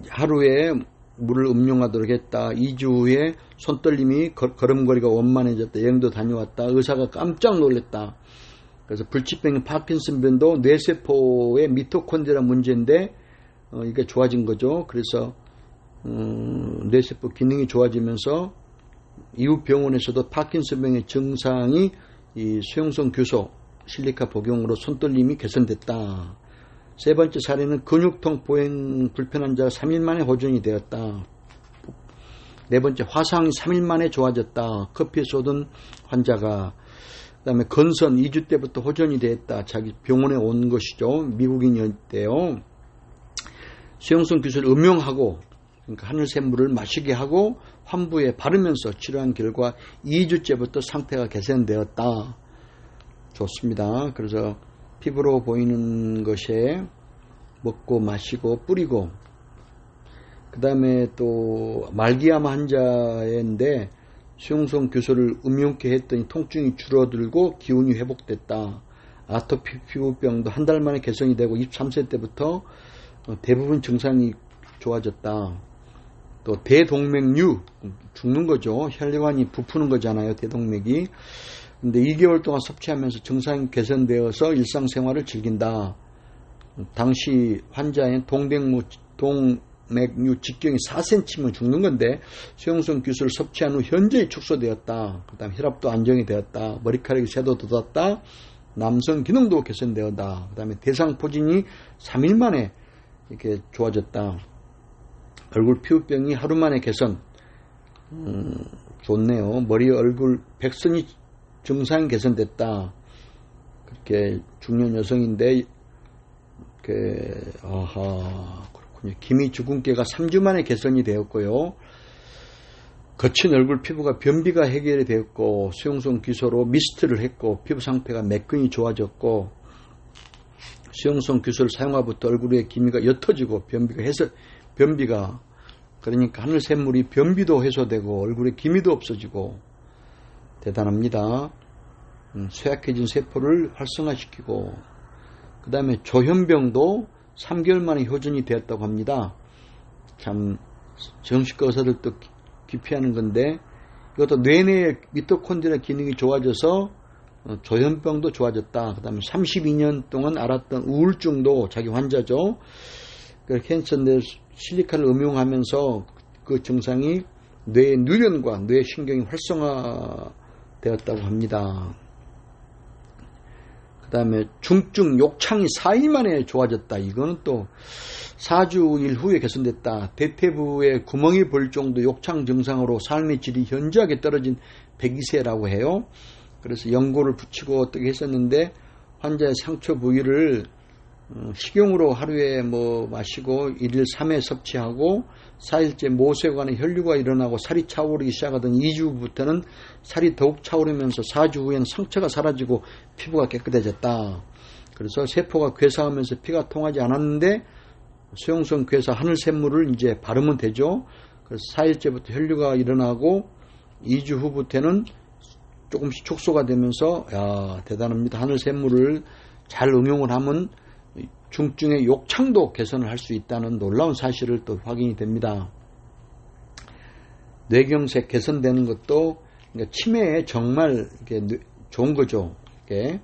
하루에 물을 음용하도록 했다. 2주 후에 손떨림이 걸음걸이가 원만해졌다. 여행도 다녀왔다. 의사가 깜짝 놀랐다. 그래서 불치병인 파킨슨병도 뇌세포의 미토콘드리아 문제인데 이게 좋아진 거죠. 그래서 뇌세포 기능이 좋아지면서 이후 병원에서도 파킨슨병의 증상이 이 수용성 규소 실리카 복용으로 손떨림이 개선됐다. 세 번째 사례는 근육통 보행 불편한 자가 3일 만에 호전이 되었다. 네 번째 화상이 3일 만에 좋아졌다. 커피에 쏟은 환자가. 그 다음에 건선 2주 때부터 호전이 되었다. 자기 병원에 온 것이죠. 미국인이었대요. 수용성 규소를 음용하고 그러니까 하늘샘물을 마시게 하고 환부에 바르면서 치료한 결과 2주째부터 상태가 개선되었다. 좋습니다. 그래서 피부로 보이는 것에 먹고 마시고 뿌리고 그 다음에 또 말기암 환자인데 수용성 규소를 음용케 했더니 통증이 줄어들고 기운이 회복됐다. 아토피 피부병도 한 달 만에 개선이 되고 23세 때부터 대부분 증상이 좋아졌다. 또 대동맥류 죽는 거죠. 혈관이 부푸는 거잖아요. 대동맥이. 근데 2개월 동안 섭취하면서 증상이 개선되어서 일상생활을 즐긴다. 당시 환자의 동맥류 직경이 4cm면 죽는 건데 수용성 규소를 섭취한 후 현저히 축소되었다. 그 다음에 혈압도 안정이 되었다. 머리카락이 새도 돋았다. 남성 기능도 개선되었다. 그 다음에 대상포진이 3일 만에 이렇게 좋아졌다. 얼굴 피부병이 하루 만에 개선. 좋네요. 머리, 얼굴, 백선이 증상이 개선됐다. 그렇게 중년 여성인데, 그렇군요. 기미 주근깨가 3주 만에 개선이 되었고요. 거친 얼굴 피부가 변비가 해결이 되었고, 수용성 규소로 미스트를 했고, 피부 상태가 매끈이 좋아졌고, 수용성 규소를 사용하부터 얼굴의 기미가 옅어지고, 변비가, 그러니까 하늘샘물이 변비도 해소되고, 얼굴에 기미도 없어지고, 대단합니다. 쇠약해진 세포를 활성화시키고 그 다음에 조현병도 3개월 만에 효준이 되었다고 합니다. 참 정신과 의사들도 기피하는 건데 이것도 뇌내의 미토콘드리아 기능이 좋아져서 조현병도 좋아졌다. 그 다음에 32년 동안 앓았던 우울증도 자기 환자죠. 캔서인데 실리카를 음용하면서 그 증상이 뇌의 누련과 뇌신경이 활성화되었다고 합니다. 그 다음에 중증 욕창이 4일 만에 좋아졌다. 이거는 또 4주일 후에 개선됐다. 대퇴부에 구멍이 보일 정도 욕창 증상으로 삶의 질이 현저하게 떨어진 102세라고 해요. 그래서 연고를 붙이고 어떻게 했었는데 환자의 상처 부위를 식용으로 하루에 마시고 1일 3회 섭취하고 4일째 모세관에 혈류가 일어나고 살이 차오르기 시작하던 2주부터는 살이 더욱 차오르면서 4주 후에는 상처가 사라지고 피부가 깨끗해졌다. 그래서 세포가 괴사하면서 피가 통하지 않았는데 수용성 괴사 하늘샘물을 이제 바르면 되죠. 그래서 4일째부터 혈류가 일어나고 2주 후부터는 조금씩 축소가 되면서 대단합니다. 하늘샘물을 잘 응용을 하면 중증의 욕창도 개선을 할 수 있다는 놀라운 사실을 또 확인이 됩니다. 뇌경색 개선되는 것도 그러니까 치매에 정말 좋은 거죠. 그래서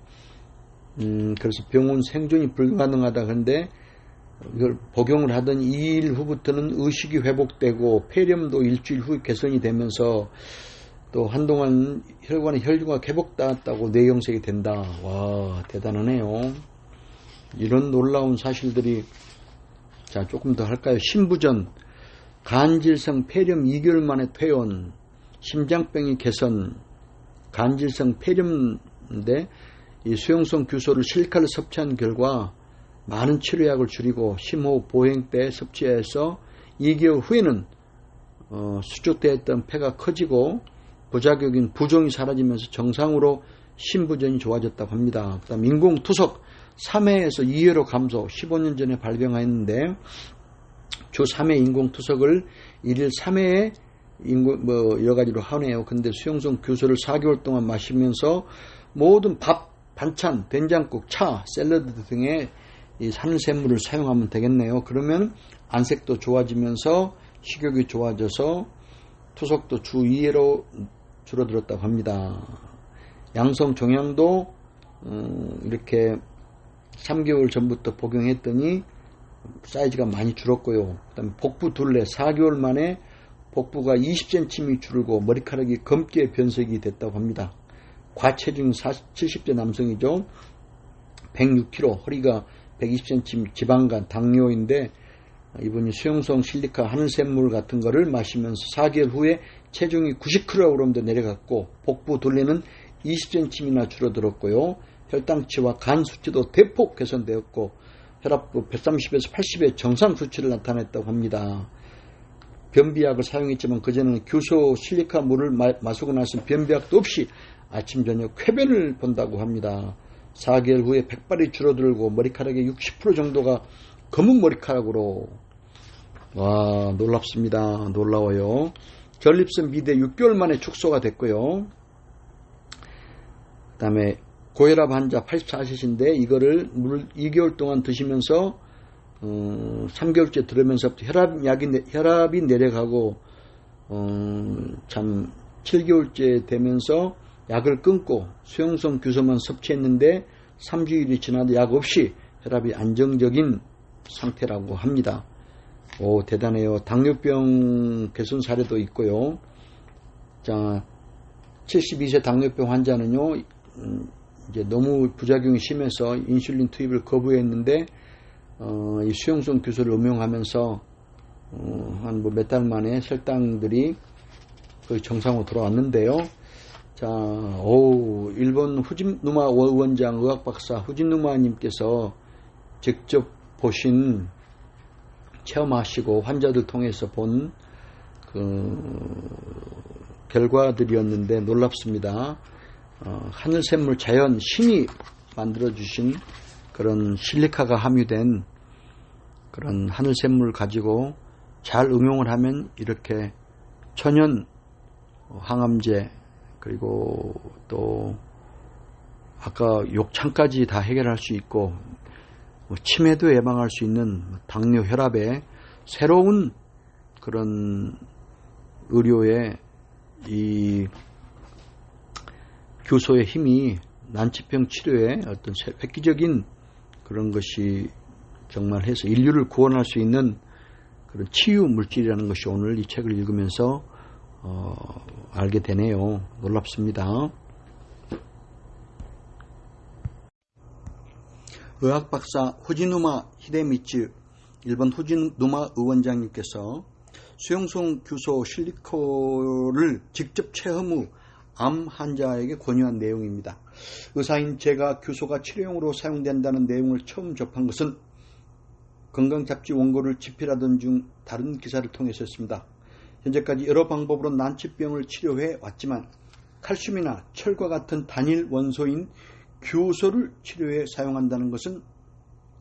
병원 생존이 불가능하다 그런데 이걸 복용을 하던 2일 후부터는 의식이 회복되고 폐렴도 일주일 후에 개선이 되면서 또 한동안 혈관의 혈류가 회복되었다고 뇌경색이 된다. 와, 대단하네요. 이런 놀라운 사실들이 자 조금 더 할까요? 신부전, 간질성 폐렴 2개월 만에 퇴원, 심장병이 개선, 간질성 폐렴인데 이 수용성 규소를 실리카를 섭취한 결과 많은 치료약을 줄이고 심호흡 보행 때 섭취해서 2개월 후에는 수축되었던 폐가 커지고 부작용인 부종이 사라지면서 정상으로 신부전이 좋아졌다고 합니다. 그 다음 인공투석 3회에서 2회로 감소, 15년 전에 발병했는데 주 3회 인공투석을 1일 3회에 여러 가지로 하네요. 근데 수용성 규소를 4개월 동안 마시면서 모든 밥, 반찬, 된장국, 차, 샐러드 등의 이 하늘샘물을 사용하면 되겠네요. 그러면 안색도 좋아지면서 식욕이 좋아져서 투석도 주 2회로 줄어들었다고 합니다. 양성 종양도 이렇게 3개월 전부터 복용했더니 사이즈가 많이 줄었고요. 그다음에 복부 둘레 4개월 만에 복부가 20cm이 줄고 머리카락이 검게 변색이 됐다고 합니다. 과체중 70대 남성이죠. 106kg, 허리가 120cm, 지방간, 당뇨인데 이분이 수용성 실리카 하늘샘물 같은 거를 마시면서 4개월 후에 체중이 90kg도 내려갔고 복부 둘레는 20cm나 줄어들었고요. 혈당치와 간 수치도 대폭 개선되었고 혈압도 130에서 80의 정상 수치를 나타냈다고 합니다. 변비약을 사용했지만 그전에는 규소 실리카 물을 마시고 나서 변비약도 없이 아침 저녁 쾌변을 본다고 합니다. 4개월 후에 백발이 줄어들고 머리카락의 60% 정도가 검은 머리카락으로. 와, 놀랍습니다. 놀라워요. 전립선 미대 6개월 만에 축소가 됐고요. 그 다음에 고혈압 환자 84세신데 이거를 물 2개월 동안 드시면서 3개월째 들으면서부터 혈압이 내려가고 참 7개월째 되면서 약을 끊고 수용성 규소만 섭취했는데 3주일이 지나도 약 없이 혈압이 안정적인 상태라고 합니다. 오, 대단해요. 당뇨병 개선 사례도 있고요. 자, 72세 당뇨병 환자는요, 이제 너무 부작용이 심해서 인슐린 투입을 거부했는데, 이 수용성 규소를 음용하면서, 한 몇 달 만에 혈당들이 거의 정상으로 돌아왔는데요. 자, 일본 후진누마 원장 의학박사 후진누마님께서 직접 보신, 체험하시고 환자들 통해서 본 결과들이었는데 놀랍습니다. 하늘샘물 자연 신이 만들어주신 그런 실리카가 함유된 그런 하늘샘물 가지고 잘 응용을 하면 이렇게 천연 항암제 그리고 또 아까 욕창까지 다 해결할 수 있고 치매도 예방할 수 있는 당뇨, 혈압에 새로운 그런 의료의 이 규소의 힘이 난치병 치료에 어떤 획기적인 그런 것이 정말 해서 인류를 구원할 수 있는 그런 치유 물질이라는 것이 오늘 이 책을 읽으면서 알게 되네요. 놀랍습니다. 의학박사 후지누마 히데미츠 일본 후지누마 의원장님께서 수용성 규소 실리코를 직접 체험 후 암 환자에게 권유한 내용입니다. 의사인 제가 규소가 치료용으로 사용된다는 내용을 처음 접한 것은 건강잡지 원고를 집필하던 중 다른 기사를 통해서였습니다. 현재까지 여러 방법으로 난치병을 치료해 왔지만 칼슘이나 철과 같은 단일 원소인 규소를 치료에 사용한다는 것은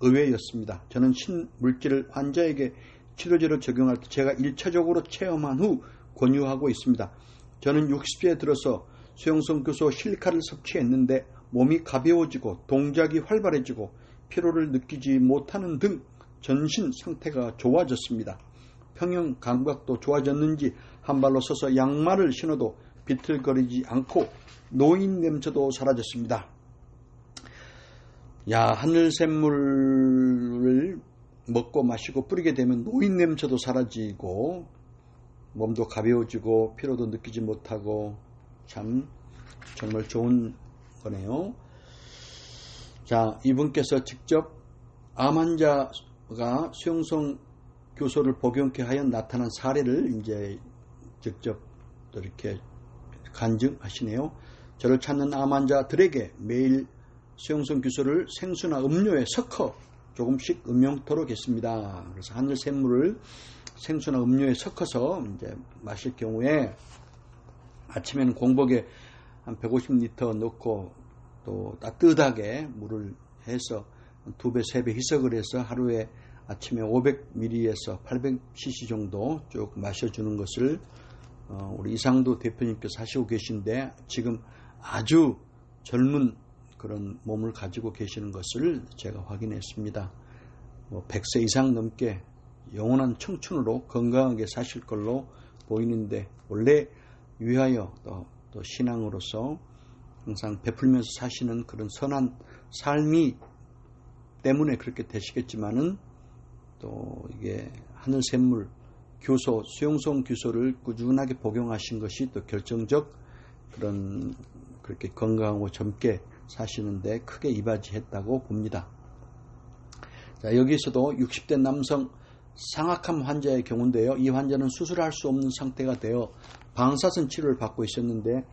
의외였습니다. 저는 신물질을 환자에게 치료제로 적용할 때 제가 1차적으로 체험한 후 권유하고 있습니다. 저는 60세에 들어서 수용성 규소 실리카를 섭취했는데 몸이 가벼워지고 동작이 활발해지고 피로를 느끼지 못하는 등 전신 상태가 좋아졌습니다. 평형 감각도 좋아졌는지 한 발로 서서 양말을 신어도 비틀거리지 않고 노인 냄새도 사라졌습니다. 야, 하늘샘물을 먹고 마시고 뿌리게 되면 노인 냄새도 사라지고 몸도 가벼워지고 피로도 느끼지 못하고 참 정말 좋은 거네요. 자, 이분께서 직접 암 환자가 수용성 규소를 복용케 하여 나타난 사례를 이제 직접 이렇게 간증하시네요. 저를 찾는 암 환자들에게 매일 수용성 규소를 생수나 음료에 섞어 조금씩 음용토록 했습니다. 그래서 하늘샘물을 생수나 음료에 섞어서 이제 마실 경우에 아침에는 공복에 한 150리터 넣고 또 따뜻하게 물을 해서 2배, 3배 희석을 해서 하루에 아침에 500ml에서 800cc 정도 쭉 마셔주는 것을 우리 이상도 대표님께서 하시고 계신데 지금 아주 젊은 그런 몸을 가지고 계시는 것을 제가 확인했습니다. 100세 이상 넘게 영원한 청춘으로 건강하게 사실 걸로 보이는데, 원래 위하여 또 신앙으로서 항상 베풀면서 사시는 그런 선한 삶이 때문에 그렇게 되시겠지만은, 또 이게 하늘샘물 교소, 수용성 규소를 꾸준하게 복용하신 것이 또 결정적 그런 그렇게 건강하고 젊게 사시는데 크게 이바지했다고 봅니다. 자, 여기서도 60대 남성 상악암 환자의 경우인데요. 이 환자는 수술할 수 없는 상태가 되어 방사선 치료를 받고 있었는데,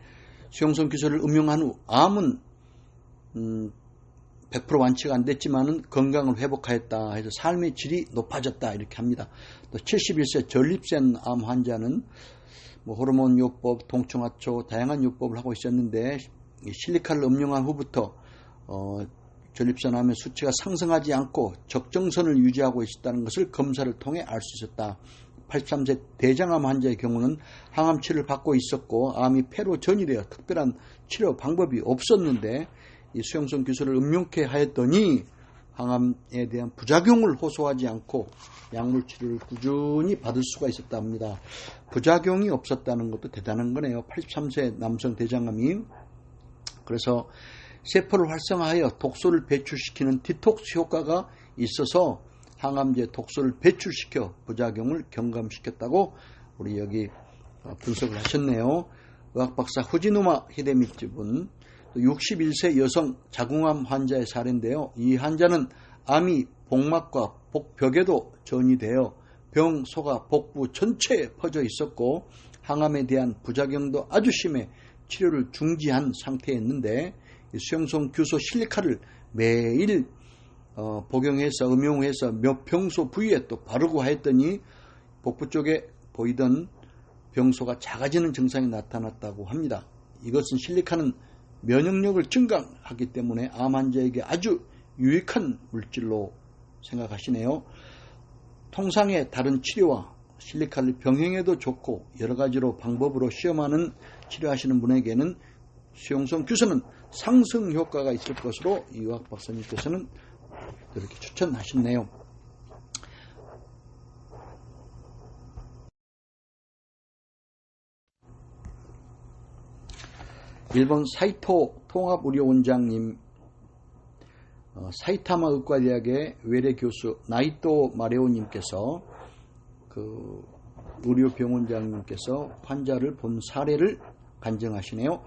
수용성 규소를 음용한 후 암은 100% 완치가 안 됐지만은 건강을 회복하였다 해서 삶의 질이 높아졌다 이렇게 합니다. 또 71세 전립腺 암 환자는 호르몬 요법, 동충하초 다양한 요법을 하고 있었는데, 실리카를 음용한 후부터 전립선 암의 수치가 상승하지 않고 적정선을 유지하고 있었다는 것을 검사를 통해 알 수 있었다. 83세 대장암 환자의 경우는 항암 치료를 받고 있었고 암이 폐로 전이되어 특별한 치료 방법이 없었는데, 이 수용성 규소를 음용케 하였더니 항암에 대한 부작용을 호소하지 않고 약물 치료를 꾸준히 받을 수가 있었다 합니다. 부작용이 없었다는 것도 대단한 거네요. 83세 남성 대장암이. 그래서 세포를 활성화하여 독소를 배출시키는 디톡스 효과가 있어서 항암제 독소를 배출시켜 부작용을 경감시켰다고 우리 여기 분석을 하셨네요. 의학박사 후지누마 히데미츠분, 61세 여성 자궁암 환자의 사례인데요. 이 환자는 암이 복막과 복벽에도 전이되어 병, 소가, 복부 전체에 퍼져 있었고 항암에 대한 부작용도 아주 심해 치료를 중지한 상태였는데, 수용성 규소 실리카를 매일 복용해서 음용해서 몇 병소 부위에 또 바르고 하였더니 복부 쪽에 보이던 병소가 작아지는 증상이 나타났다고 합니다. 이것은 실리카는 면역력을 증강하기 때문에 암 환자에게 아주 유익한 물질로 생각하시네요. 통상의 다른 치료와 실리카를 병행해도 좋고 여러 가지로 방법으로 시험하는 치료하시는 분에게는 수용성 규소는 상승 효과가 있을 것으로 이 의학 박사님께서는 이렇게 추천하셨네요. 일본 사이토 통합의료원장님, 사이타마 의과대학의 외래 교수 나이토 마레오님께서 그 의료병원장님께서 환자를 본 사례를 간증하시네요.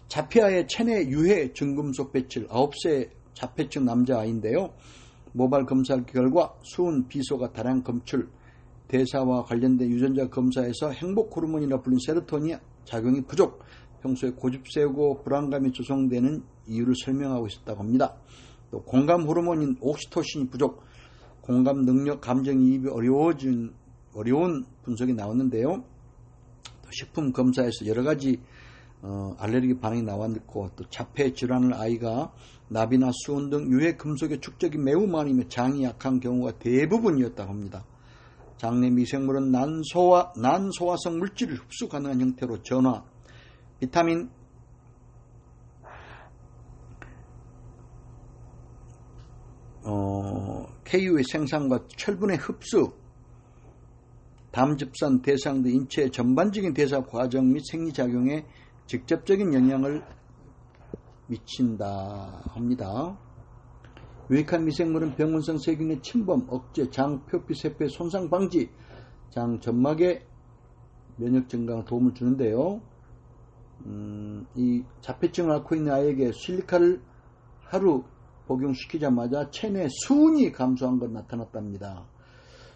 자폐아의 체내 유해 중금속 배출 9세 자폐증 남자아이인데요. 모발 검사 결과 수은, 비소가 다량 검출, 대사와 관련된 유전자 검사에서 행복 호르몬이라 불린 세로토닌 작용이 부족, 평소에 고집 세우고 불안감이 조성되는 이유를 설명하고 있었다고 합니다. 또 공감 호르몬인 옥시토신이 부족, 공감 능력, 감정이입이 어려운 분석이 나왔는데요. 또 식품 검사에서 여러 가지 알레르기 반응이 나왔고, 또 자폐 질환을 아이가 납이나 수은 등 유해 금속의 축적이 매우 많으며 장이 약한 경우가 대부분이었다고 합니다. 장내 미생물은 난소화성 물질을 흡수 가능한 형태로 전화, 비타민 K의 생산과 철분의 흡수, 담즙산 대상 등 인체의 전반적인 대사 과정 및 생리작용에 직접적인 영향을 미친다 합니다. 유익한 미생물은 병원성 세균의 침범, 억제, 장, 표피, 세포의 손상 방지, 장, 점막의 면역 증강에 도움을 주는데요. 이 자폐증을 앓고 있는 아이에게 실리카를 하루 복용시키자마자 체내 수은이 감소한 것 나타났답니다.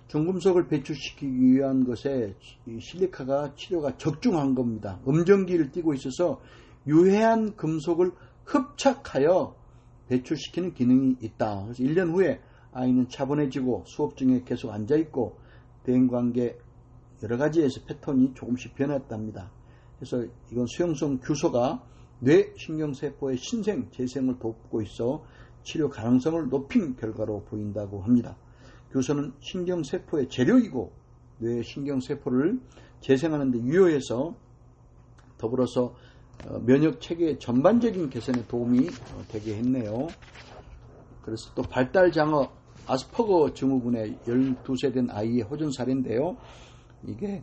중금속을 배출시키기 위한 것에 이 실리카가 치료가 적중한 겁니다. 음정기를 띠고 있어서 유해한 금속을 흡착하여 배출시키는 기능이 있다. 그래서 1년 후에 아이는 차분해지고 수업 중에 계속 앉아있고 대인관계 여러 가지에서 패턴이 조금씩 변했답니다. 그래서 이건 수용성 규소가 뇌 신경세포의 신생, 재생을 돕고 있어 치료 가능성을 높인 결과로 보인다고 합니다. 규소는 신경세포의 재료이고 뇌 신경세포를 재생하는 데 유효해서 더불어서 면역 체계 전반적인 개선에 도움이 되게 했네요. 그래서 또 발달 장애 아스퍼거 증후군의 12세 된 아이의 호전 사례인데요. 이게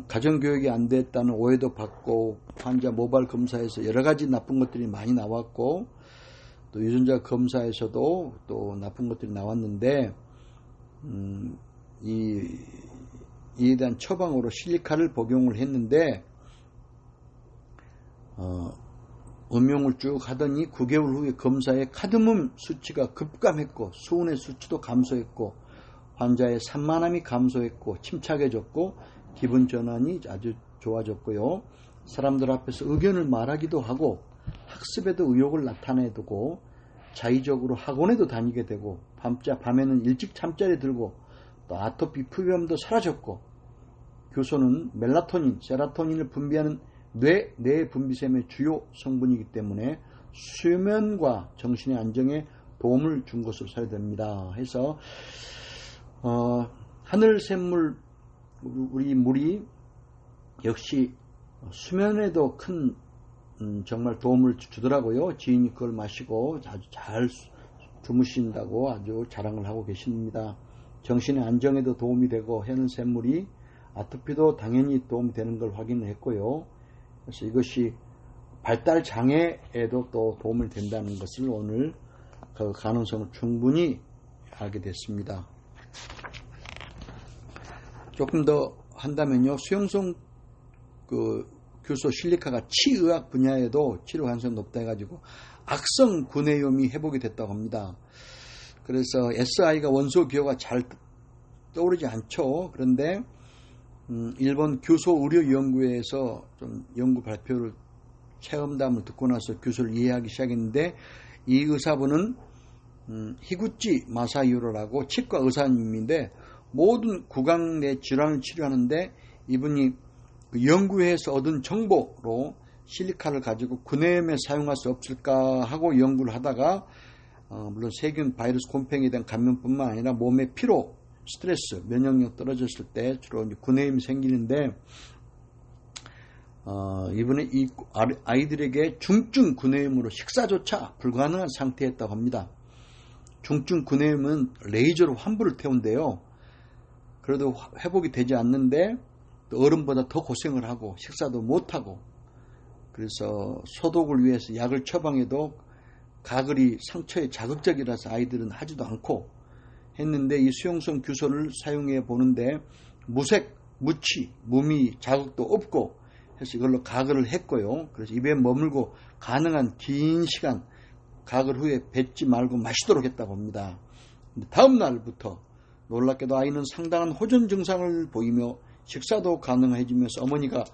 가정교육이 안 됐다는 오해도 받고 환자 모발 검사에서 여러 가지 나쁜 것들이 많이 나왔고 또 유전자 검사에서도 또 나쁜 것들이 나왔는데 이에 대한 처방으로 실리카를 복용을 했는데 음용을 쭉 하더니 9개월 후에 검사에 카드뮴 수치가 급감했고 수은의 수치도 감소했고 환자의 산만함이 감소했고 침착해졌고 기분 전환이 아주 좋아졌고요. 사람들 앞에서 의견을 말하기도 하고 학습에도 의욕을 나타내두고 자의적으로 학원에도 다니게 되고 밤에는 일찍 잠자리 들고 또 아토피 피부염도 사라졌고 교소는 멜라토닌, 세라토닌을 분비하는 뇌 분비샘의 주요 성분이기 때문에 수면과 정신의 안정에 도움을 준 것으로 사료됩니다. 해서 하늘샘물 우리 물이 역시 수면에도 큰 정말 도움을 주더라고요. 지인이 그걸 마시고 아주 잘 주무신다고 아주 자랑을 하고 계십니다. 정신의 안정에도 도움이 되고 하늘샘물이 아토피도 당연히 도움이 되는 걸 확인했고요. 그래서 이것이 발달 장애에도 또 도움을 된다는 것을 오늘 그 가능성을 충분히 알게 됐습니다. 조금 더 한다면요, 수용성 규소 실리카가 치의학 분야에도 치료 가능성이 높다 해가지고 악성 구내염이 회복이 됐다고 합니다. 그래서 SI가 원소 기호가 잘 떠오르지 않죠. 그런데 일본 규소의료연구회에서 좀 연구 발표를 체험담을 듣고 나서 규소를 이해하기 시작했는데 이 의사분은 히구치 마사히로라고 치과 의사님인데 모든 구강 내 질환을 치료하는데 이분이 그 연구회에서 얻은 정보로 실리카를 가지고 구내염에 사용할 수 없을까 하고 연구를 하다가 물론 세균, 바이러스, 곰팡이에 대한 감염뿐만 아니라 몸의 피로, 스트레스, 면역력 떨어졌을 때 주로 구내염이 생기는데 이번에 이 아이들에게 중증 구내염으로 식사조차 불가능한 상태였다고 합니다. 중증 구내염은 레이저로 환부를 태운대요. 그래도 회복이 되지 않는데 또 어른보다 더 고생을 하고 식사도 못하고 그래서 소독을 위해서 약을 처방해도 가글이 상처에 자극적이라서 아이들은 하지도 않고 했는데 이 수용성 규소를 사용해 보는데 무색, 무치, 무미, 자극도 없고 해서 이걸로 가글을 했고요. 그래서 입에 머물고 가능한 긴 시간 가글 후에 뱉지 말고 마시도록 했다고 합니다. 다음 날부터 놀랍게도 아이는 상당한 호전 증상을 보이며 식사도 가능해지면서 어머니가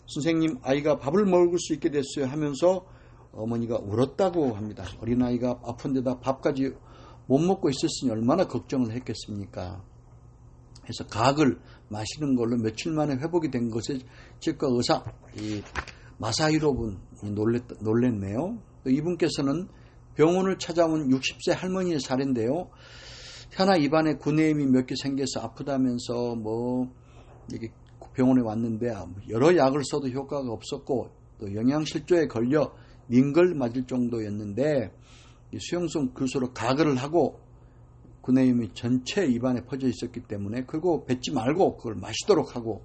선생님 아이가 밥을 먹을 수 있게 됐어요 하면서 어머니가 울었다고 합니다. 어린아이가 아픈 데다 밥까지 못 먹고 있었으니 얼마나 걱정을 했겠습니까. 그래서 가글 마시는 걸로 며칠 만에 회복이 된 것에 치과 의사 마사히로 분이 놀랬네요. 이분께서는 병원을 찾아온 60세 할머니의 사례인데요. 혀나 입안에 구내염이 몇 개 생겨서 아프다면서 이게 병원에 왔는데 여러 약을 써도 효과가 없었고 또 영양실조에 걸려 링걸 맞을 정도였는데 수용성 규소로 가글을 하고 구내염이 전체 입안에 퍼져 있었기 때문에 그거 뱉지 말고 그걸 마시도록 하고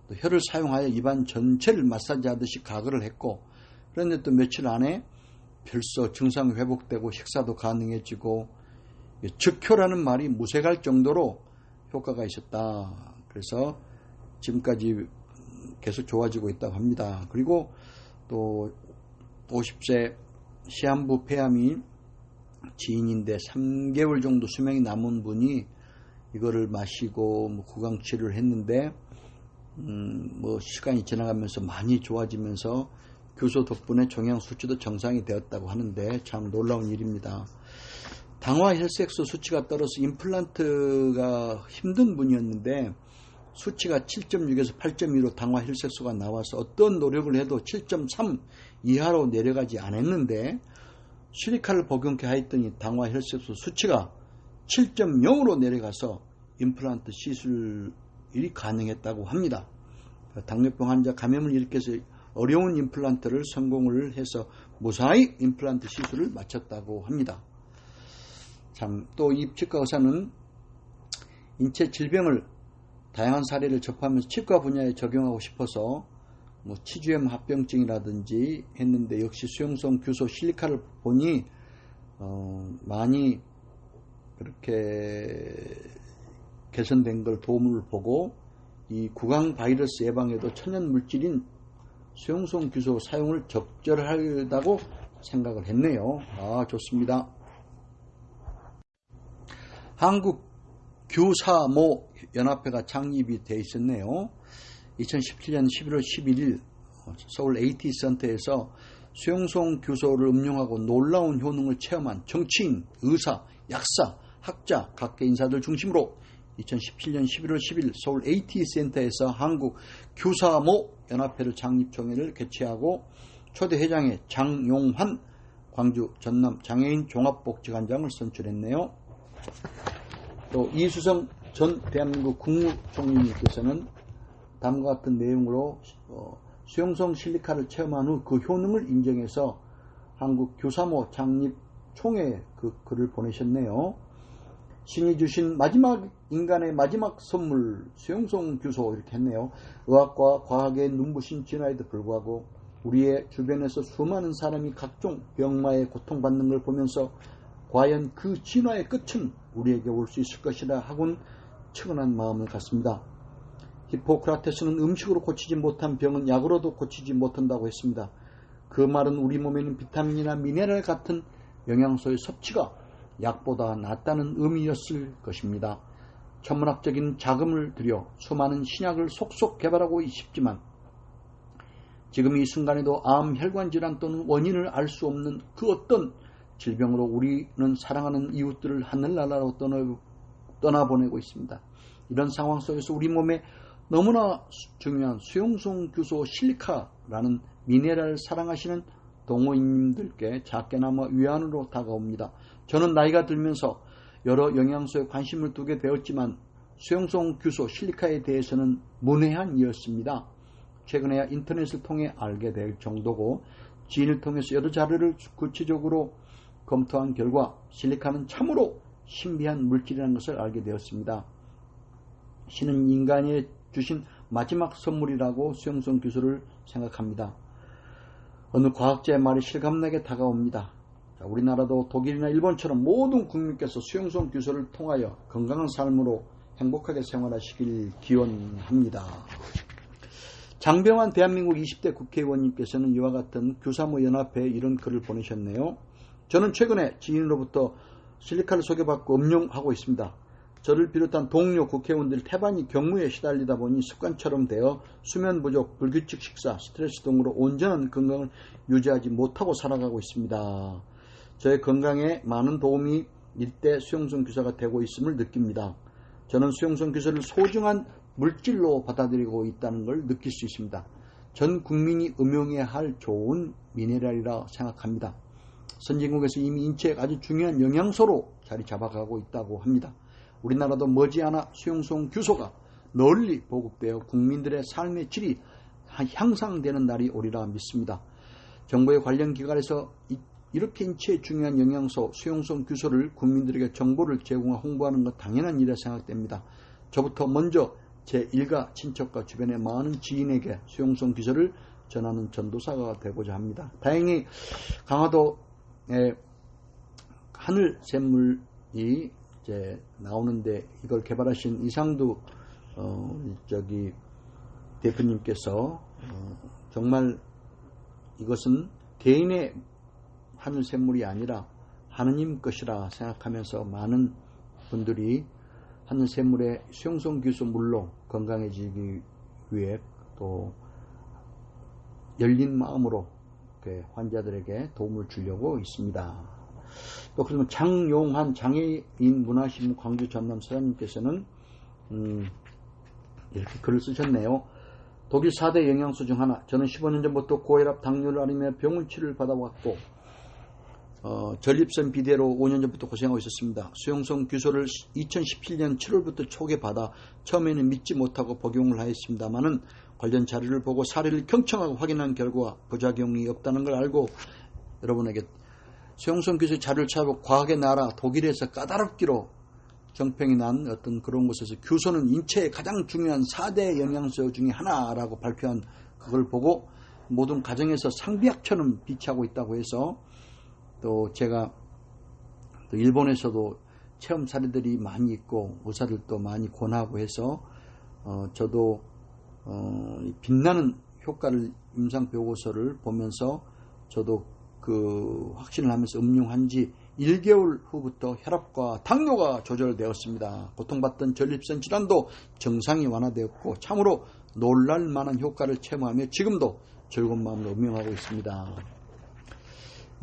또 혀를 사용하여 입안 전체를 마사지하듯이 가글을 했고 그런데 또 며칠 안에 벌써 증상이 회복되고 식사도 가능해지고 즉효라는 말이 무색할 정도로 효과가 있었다. 그래서 지금까지 계속 좋아지고 있다고 합니다. 그리고 또 50세 시한부 폐암이 지인인데 3개월 정도 수명이 남은 분이 이거를 마시고 구강 치료를 했는데 시간이 지나가면서 많이 좋아지면서 규소 덕분에 종양 수치도 정상이 되었다고 하는데 참 놀라운 일입니다. 당화 혈색소 수치가 떨어져서 임플란트가 힘든 분이었는데 수치가 7.6에서 8.2로 당화 혈색소가 나와서 어떤 노력을 해도 7.3 이하로 내려가지 않았는데 실리카를 복용케 하였더니 당화 혈색소 수치가 7.0으로 내려가서 임플란트 시술이 가능했다고 합니다. 당뇨병 환자 감염을 일으켜서 어려운 임플란트를 성공을 해서 무사히 임플란트 시술을 마쳤다고 합니다. 참, 또 이 치과 의사는 인체 질병을 다양한 사례를 접하면서 치과 분야에 적용하고 싶어서 치주염 합병증이라든지 했는데, 역시 수용성 규소 실리카를 보니 많이 그렇게 개선된 걸 도움을 보고, 이 구강 바이러스 예방에도 천연 물질인 수용성 규소 사용을 적절하다고 생각을 했네요. 좋습니다. 한국 규사모 연합회가 창립이 되어 있었네요. 2017년 11월 11일 서울 AT 센터에서 수용성 규소를 음용하고 놀라운 효능을 체험한 정치인, 의사, 약사, 학자, 각계 인사들 중심으로 2017년 11월 10일 서울 AT 센터에서 한국 규사모 연합회를 창립총회를 개최하고 초대 회장에 장용환 광주 전남 장애인 종합복지관장을 선출했네요. 또 이수성 전 대한민국 국무총리님께서는 다음과 같은 내용으로 수용성 실리카를 체험한 후 그 효능을 인정해서 한국 규사모 창립 총회에 그 글을 보내셨네요. 신이 주신 인간의 마지막 선물 수용성 규소, 이렇게 했네요. 의학과 과학의 눈부신 진화에도 불구하고 우리의 주변에서 수많은 사람이 각종 병마에 고통받는 걸 보면서 과연 그 진화의 끝은 우리에게 올 수 있을 것이라 하곤 측은한 마음을 갖습니다. 히포크라테스는 음식으로 고치지 못한 병은 약으로도 고치지 못한다고 했습니다. 그 말은 우리 몸에는 비타민이나 미네랄 같은 영양소의 섭취가 약보다 낫다는 의미였을 것입니다. 천문학적인 자금을 들여 수많은 신약을 속속 개발하고 싶지만 지금 이 순간에도 암, 혈관 질환 또는 원인을 알 수 없는 그 어떤 질병으로 우리는 사랑하는 이웃들을 하늘나라로 떠나보내고 있습니다. 이런 상황 속에서 우리 몸에 너무나 중요한 수용성 규소 실리카라는 미네랄을 사랑하시는 동호인님들께 작게나마 위안으로 다가옵니다. 저는 나이가 들면서 여러 영양소에 관심을 두게 되었지만 수용성 규소 실리카에 대해서는 문외한 이었습니다. 최근에야 인터넷을 통해 알게 될 정도고, 지인을 통해서 여러 자료를 구체적으로 검토한 결과 실리카는 참으로 신비한 물질이라는 것을 알게 되었습니다. 신은 인간에 주신 마지막 선물이라고 수용성 규소를 생각합니다. 어느 과학자의 말이 실감나게 다가옵니다. 우리나라도 독일이나 일본처럼 모든 국민께서 수용성 규소를 통하여 건강한 삶으로 행복하게 생활하시길 기원합니다. 장병환 대한민국 20대 국회의원님께서는 이와 같은 규사모 연합회에 이런 글을 보내셨네요. 저는 최근에 지인으로부터 실리카를 소개받고 음용하고 있습니다. 저를 비롯한 동료 국회의원들 태반이 경무에 시달리다 보니 습관처럼 되어 수면 부족, 불규칙 식사, 스트레스 등으로 온전한 건강을 유지하지 못하고 살아가고 있습니다. 저의 건강에 많은 도움이 일대 수용성 규소가 되고 있음을 느낍니다. 저는 수용성 규소를 소중한 물질로 받아들이고 있다는 걸 느낄 수 있습니다. 전 국민이 음용해야 할 좋은 미네랄이라 생각합니다. 선진국에서 이미 인체에 아주 중요한 영양소로 자리 잡아가고 있다고 합니다. 우리나라도 머지않아 수용성 규소가 널리 보급되어 국민들의 삶의 질이 향상되는 날이 오리라 믿습니다. 정부의 관련 기관에서 이렇게 인체에 중요한 영양소 수용성 규소를 국민들에게 정보를 제공하고 홍보하는 것 당연한 일이라 생각됩니다. 저부터 먼저 제 일가 친척과 주변의 많은 지인에게 수용성 규소를 전하는 전도사가 되고자 합니다. 다행히 강화도에 하늘 샘물이 이제 나오는데 이걸 개발하신 이상두 대표님께서 정말 이것은 개인의 하늘 샘물이 아니라 하느님 것이라 생각하면서 많은 분들이 하늘 샘물의 수용성 규소 물로 건강해지기 위해 또 열린 마음으로 환자들에게 도움을 주려고 있습니다. 또 그러면 장용환 장애인 문화신문 광주 전남 사장님께서는 이렇게 글을 쓰셨네요. 독일 4대 영양소 중 하나. 저는 15년 전부터 고혈압, 당뇨를 앓으며 병원 치료를 받아왔고 전립선 비대로 5년 전부터 고생하고 있었습니다. 수용성 규소를 2017년 7월부터 초기에 받아 처음에는 믿지 못하고 복용을 하였습니다마는 관련 자료를 보고 사례를 경청하고 확인한 결과 부작용이 없다는 걸 알고 여러분에게 수용성 교수의 자료를 찾아보고 과학의 나라 독일에서 까다롭기로 정평이 난 어떤 그런 곳에서 규소는 인체의 가장 중요한 4대 영양소 중에 하나라고 발표한 그걸 보고 모든 가정에서 상비약처럼 비치하고 있다고 해서 또 제가 또 일본에서도 체험 사례들이 많이 있고 의사들도 많이 권하고 해서 저도 빛나는 효과를 임상보고서를 보면서 저도 그 확신을 하면서 음용한 지 1개월 후부터 혈압과 당뇨가 조절되었습니다. 고통받던 전립선 질환도 정상이 완화되었고 참으로 놀랄만한 효과를 체험하며 지금도 즐거운 마음으로 음용하고 있습니다.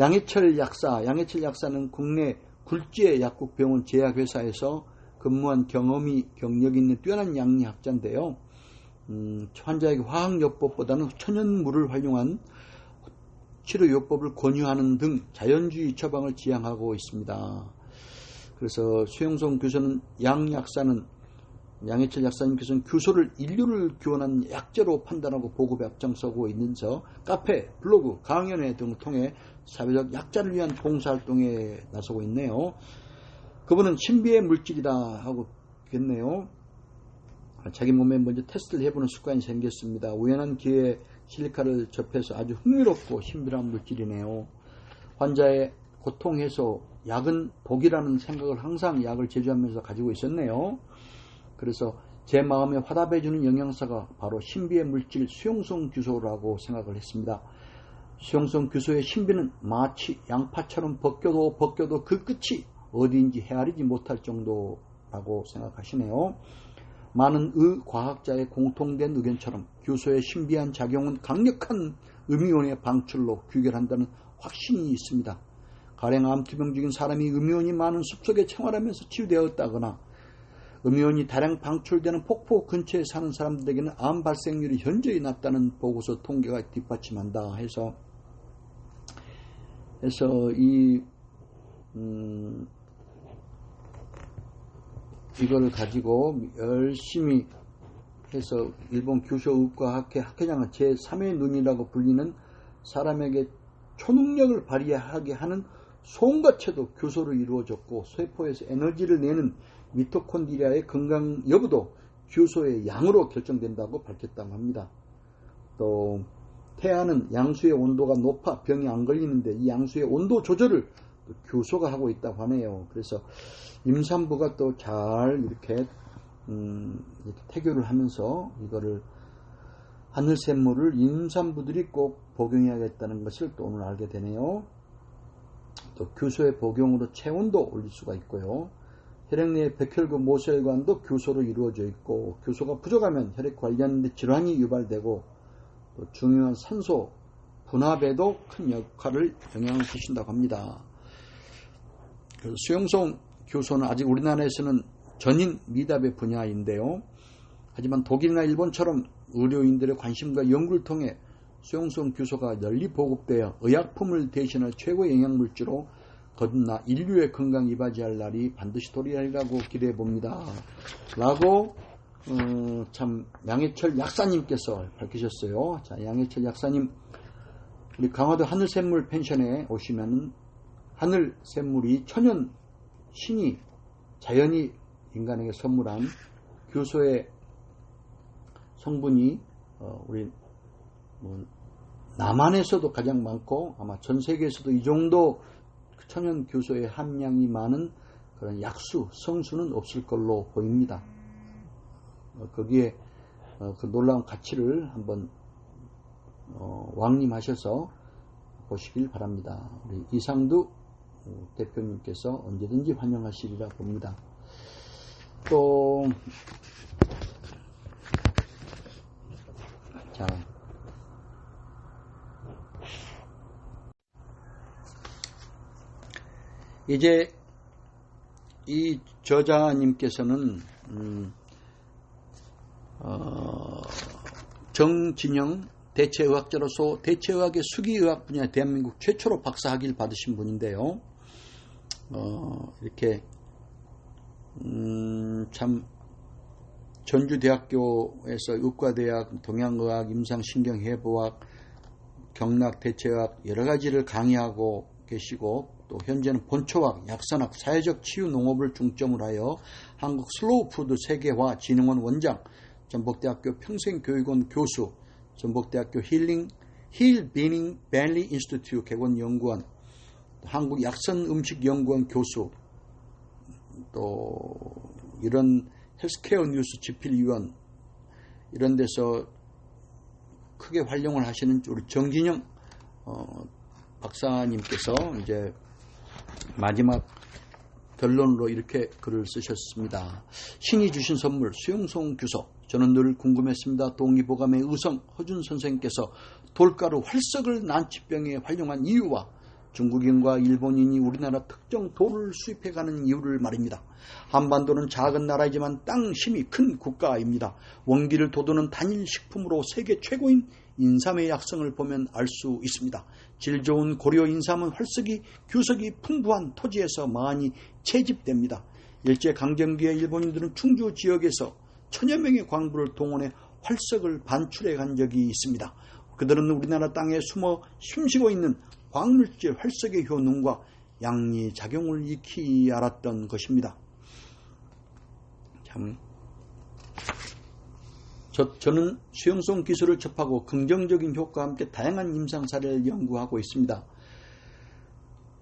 양해철 약사는 국내 굴지의 약국병원 제약회사에서 근무한 경력이 있는 뛰어난 양리학자인데요. 환자에게 화학요법보다는 천연물을 활용한 치료요법을 권유하는 등 자연주의 처방을 지향하고 있습니다. 그래서 수용성 교수는 양해철 약사님께서는 규소를 인류를 구원한 약재로 판단하고 보급에 앞장서고 있는서 카페, 블로그, 강연회 등을 통해 사회적 약자를 위한 봉사활동에 나서고 있네요. 그분은 신비의 물질이다 하고 했네요. 자기 몸에 먼저 테스트를 해보는 습관이 생겼습니다. 우연한 기회에 실리카를 접해서 아주 흥미롭고 신비한 물질이네요. 환자의 고통 해소, 약은 독이라는 생각을 항상 약을 제조하면서 가지고 있었네요. 그래서 제 마음에 화답해주는 영양사가 바로 신비의 물질 수용성 규소라고 생각을 했습니다. 수용성 규소의 신비는 마치 양파처럼 벗겨도 그 끝이 어디인지 헤아리지 못할 정도라고 생각하시네요. 많은 의과학자의 공통된 의견처럼 규소의 신비한 작용은 강력한 음이온의 방출로 귀결한다는 확신이 있습니다. 가령 암투병 중인 사람이 음이온이 많은 숲속에 생활하면서 치유되었다거나 음이온이 다량 방출되는 폭포 근처에 사는 사람들에게는 암 발생률이 현저히 낮다는 보고서 통계가 뒷받침한다 해서 이걸 가지고 열심히 해서 일본 규소의과학회 학회장은 제3의 눈이라고 불리는 사람에게 초능력을 발휘하게 하는 송가체도 규소로 이루어졌고 세포에서 에너지를 내는 미토콘드리아의 건강 여부도 규소의 양으로 결정된다고 밝혔다고 합니다. 또 태아는 양수의 온도가 높아 병이 안 걸리는데 이 양수의 온도 조절을 규소가 하고 있다고 하네요. 그래서 임산부가 또 잘 이렇게 태교를 하면서 이거를 하늘샘물을 임산부들이 꼭 복용해야겠다는 것을 또 오늘 알게 되네요. 또 규소의 복용으로 체온도 올릴 수가 있고요. 혈액 내의 백혈구 모세혈관도 규소로 이루어져 있고 규소가 부족하면 혈액 관련 질환이 유발되고 또 중요한 산소 분압에도 큰 역할을 영향을 주신다고 합니다. 수용성 규소는 아직 우리나라에서는 전인 미답의 분야인데요. 하지만 독일이나 일본처럼 의료인들의 관심과 연구를 통해 수용성 규소가 널리 보급되어 의약품을 대신할 최고의 영양물질로 거듭나 인류의 건강에 이바지할 날이 반드시 도래하리라고 기대해 봅니다. 라고 참 양해철 약사님께서 밝히셨어요. 자, 양해철 약사님, 우리 강화도 하늘샘물 펜션에 오시면 하늘샘물이 천연 신이 자연이 인간에게 선물한 규소의 성분이 우리 남한에서도 가장 많고 아마 전 세계에서도 이 정도 천연 규소의 함량이 많은 그런 약수, 성수는 없을 걸로 보입니다. 거기에 그 놀라운 가치를 한번 왕림하셔서 보시길 바랍니다. 우리 이상두 대표님께서 언제든지 환영하시리라 봅니다. 또 자, 이제 이 저자님께서는 정진영 대체의학자로서 대체의학의 수기의학 분야 대한민국 최초로 박사학위를 받으신 분인데요. 이렇게 참 전주대학교에서 의과대학, 동양의학, 임상신경해부학, 경락대체학 여러 가지를 강의하고 계시고 또 현재는 본초학, 약산학, 사회적 치유 농업을 중점으로 하여 한국 슬로우푸드 세계화 진흥원 원장, 전북대학교 평생교육원 교수, 전북대학교 힐비닝 밸리 인스티튜트 개원연구원, 한국 약선음식연구원 교수, 또 이런 헬스케어 뉴스 집필위원 이런 데서 크게 활용을 하시는 우리 정진영 박사님께서 이제 마지막 결론으로 이렇게 글을 쓰셨습니다. 신이 주신 선물 수용성 규소. 저는 늘 궁금했습니다. 동의보감의 의성 허준 선생님께서 돌가루 활석을 난치병에 활용한 이유와 중국인과 일본인이 우리나라 특정 돌을 수입해가는 이유를 말입니다. 한반도는 작은 나라이지만 땅 힘이 큰 국가입니다. 원기를 돋우는 단일 식품으로 세계 최고인 인삼의 약성을 보면 알 수 있습니다. 질 좋은 고려 인삼은 활석이 규석이 풍부한 토지에서 많이 채집됩니다. 일제강점기에 일본인들은 충주 지역에서 천여 명의 광부를 동원해 활석을 반출해 간 적이 있습니다. 그들은 우리나라 땅에 숨어 숨쉬고 있는 광물질 활석의 효능과 양리작용을 익히 알았던 것입니다. 저는 수용성 기술을 접하고 긍정적인 효과와 함께 다양한 임상 사례를 연구하고 있습니다.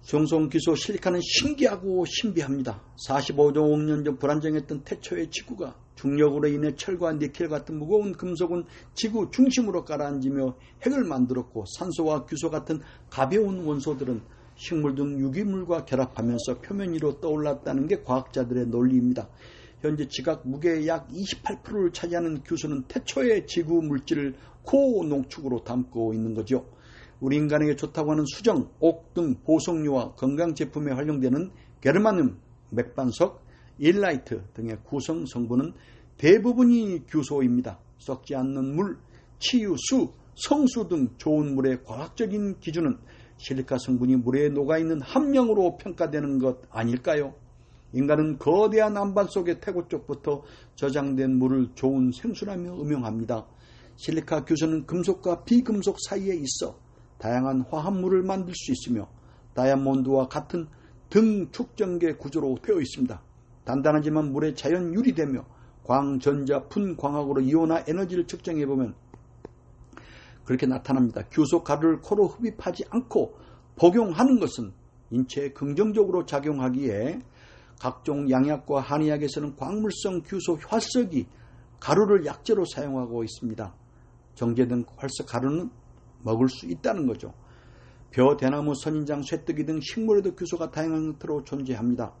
수용성 기술 실리카는 신기하고 신비합니다. 45억 년 전 불안정했던 태초의 지구가 중력으로 인해 철과 니켈 같은 무거운 금속은 지구 중심으로 가라앉으며 핵을 만들었고 산소와 규소 같은 가벼운 원소들은 식물 등 유기물과 결합하면서 표면 위로 떠올랐다는 게 과학자들의 논리입니다. 현재 지각 무게의 약 28%를 차지하는 규소는 태초의 지구 물질을 고농축으로 담고 있는 거죠. 우리 인간에게 좋다고 하는 수정, 옥 등 보석류와 건강제품에 활용되는 게르마늄, 맥반석, 일라이트 등의 구성 성분은 대부분이 규소입니다. 썩지 않는 물, 치유, 수, 성수 등 좋은 물의 과학적인 기준은 실리카 성분이 물에 녹아있는 함량으로 평가되는 것 아닐까요? 인간은 거대한 안반 속의 태고 쪽부터 저장된 물을 좋은 생수라며 음용합니다. 실리카 규소는 금속과 비금속 사이에 있어 다양한 화합물을 만들 수 있으며 다이아몬드와 같은 등 축전계 구조로 되어 있습니다. 단단하지만 물에 자연 유리되며 광, 전자, 푼, 광학으로 이온화 에너지를 측정해보면 그렇게 나타납니다. 규소 가루를 코로 흡입하지 않고 복용하는 것은 인체에 긍정적으로 작용하기에 각종 양약과 한의학에서는 광물성 규소 활석이 가루를 약재로 사용하고 있습니다. 정제된 활석 가루는 먹을 수 있다는 거죠. 벼, 대나무, 선인장, 쇠뜨기 등 식물에도 규소가 다양한 형태로 존재합니다.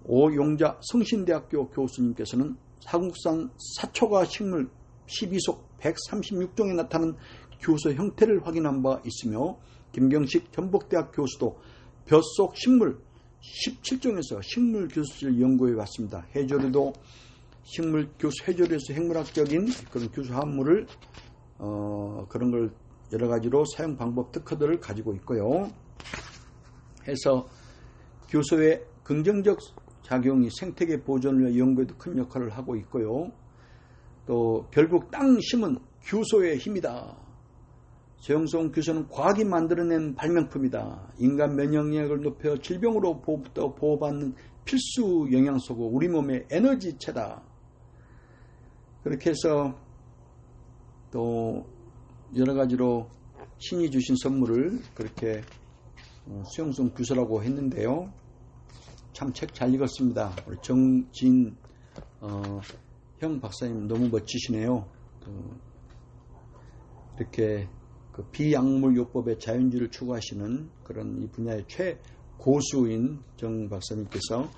오용자 성신대학교 교수님께서는 한국산 사초가 식물 12속 136종에 나타나는 규소 형태를 확인한 바 있으며 김경식 전북대학 교수도 벼속 식물 17종에서 식물 규소를 연구해 왔습니다. 해조류도 식물 규소 해조류에서 핵물학적인 그런 규소 합물을 그런 걸 여러 가지로 사용 방법 특허들을 가지고 있고요. 해서 규소의 긍정적 작용이 생태계 보존과 연구에도 큰 역할을 하고 있고요. 또 결국 땅 힘은 규소의 힘이다. 수용성 규소는 과학이 만들어낸 발명품이다. 인간 면역력을 높여 질병으로부터 보호받는 필수 영양소고 우리 몸의 에너지체다. 그렇게 해서 또 여러 가지로 신이 주신 선물을 그렇게 수용성 규소라고 했는데요. 참 책 잘 읽었습니다. 우리 정진 형 박사님 너무 멋지시네요. 이렇게 그 비약물요법의 자연주의를 추구하시는 그런 이 분야의 최고수인 정 박사님께서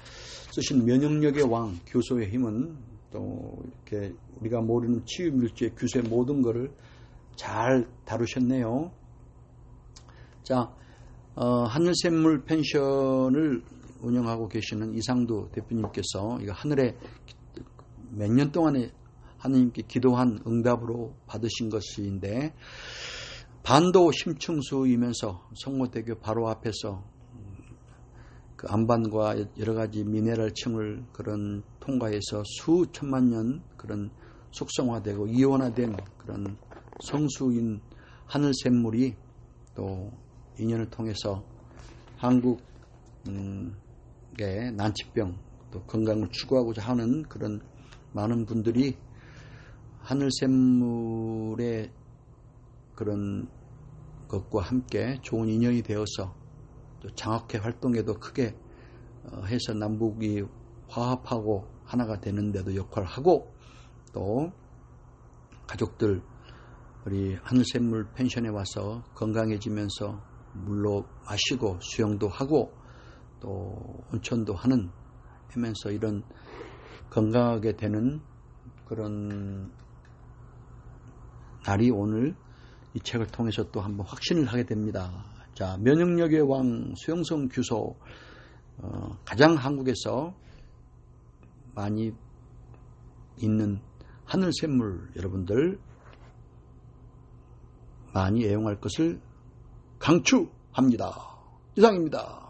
쓰신 면역력의 왕 규소의 힘은 또 이렇게 우리가 모르는 치유물질 규소의 모든 것을 잘 다루셨네요. 자, 하늘샘물 펜션을 운영하고 계시는 이상도 대표님께서 이거 하늘에 몇 년 동안에 하느님께 기도한 응답으로 받으신 것인데 반도 심층수이면서 성모대교 바로 앞에서 그 안반과 여러 가지 미네랄층을 그런 통과해서 수천만 년 그런 숙성화되고 이온화된 그런 성수인 하늘샘물이 또 인연을 통해서 한국의 난치병 또 건강을 추구하고자 하는 그런 많은 분들이 하늘샘물의 그런 것과 함께 좋은 인연이 되어서 또 장학회 활동에도 크게 해서 남북이 화합하고 하나가 되는데도 역할을 하고 또 가족들 우리 하늘샘물 펜션에 와서 건강해지면서 물로 마시고 수영도 하고 또 온천도 하면서 이런 건강하게 되는 그런 날이 오늘 이 책을 통해서 또 한번 확신을 하게 됩니다. 자, 면역력의 왕 수영성 규소 가장 한국에서 많이 있는 하늘샘물 여러분들 많이 애용할 것을 강추합니다. 이상입니다.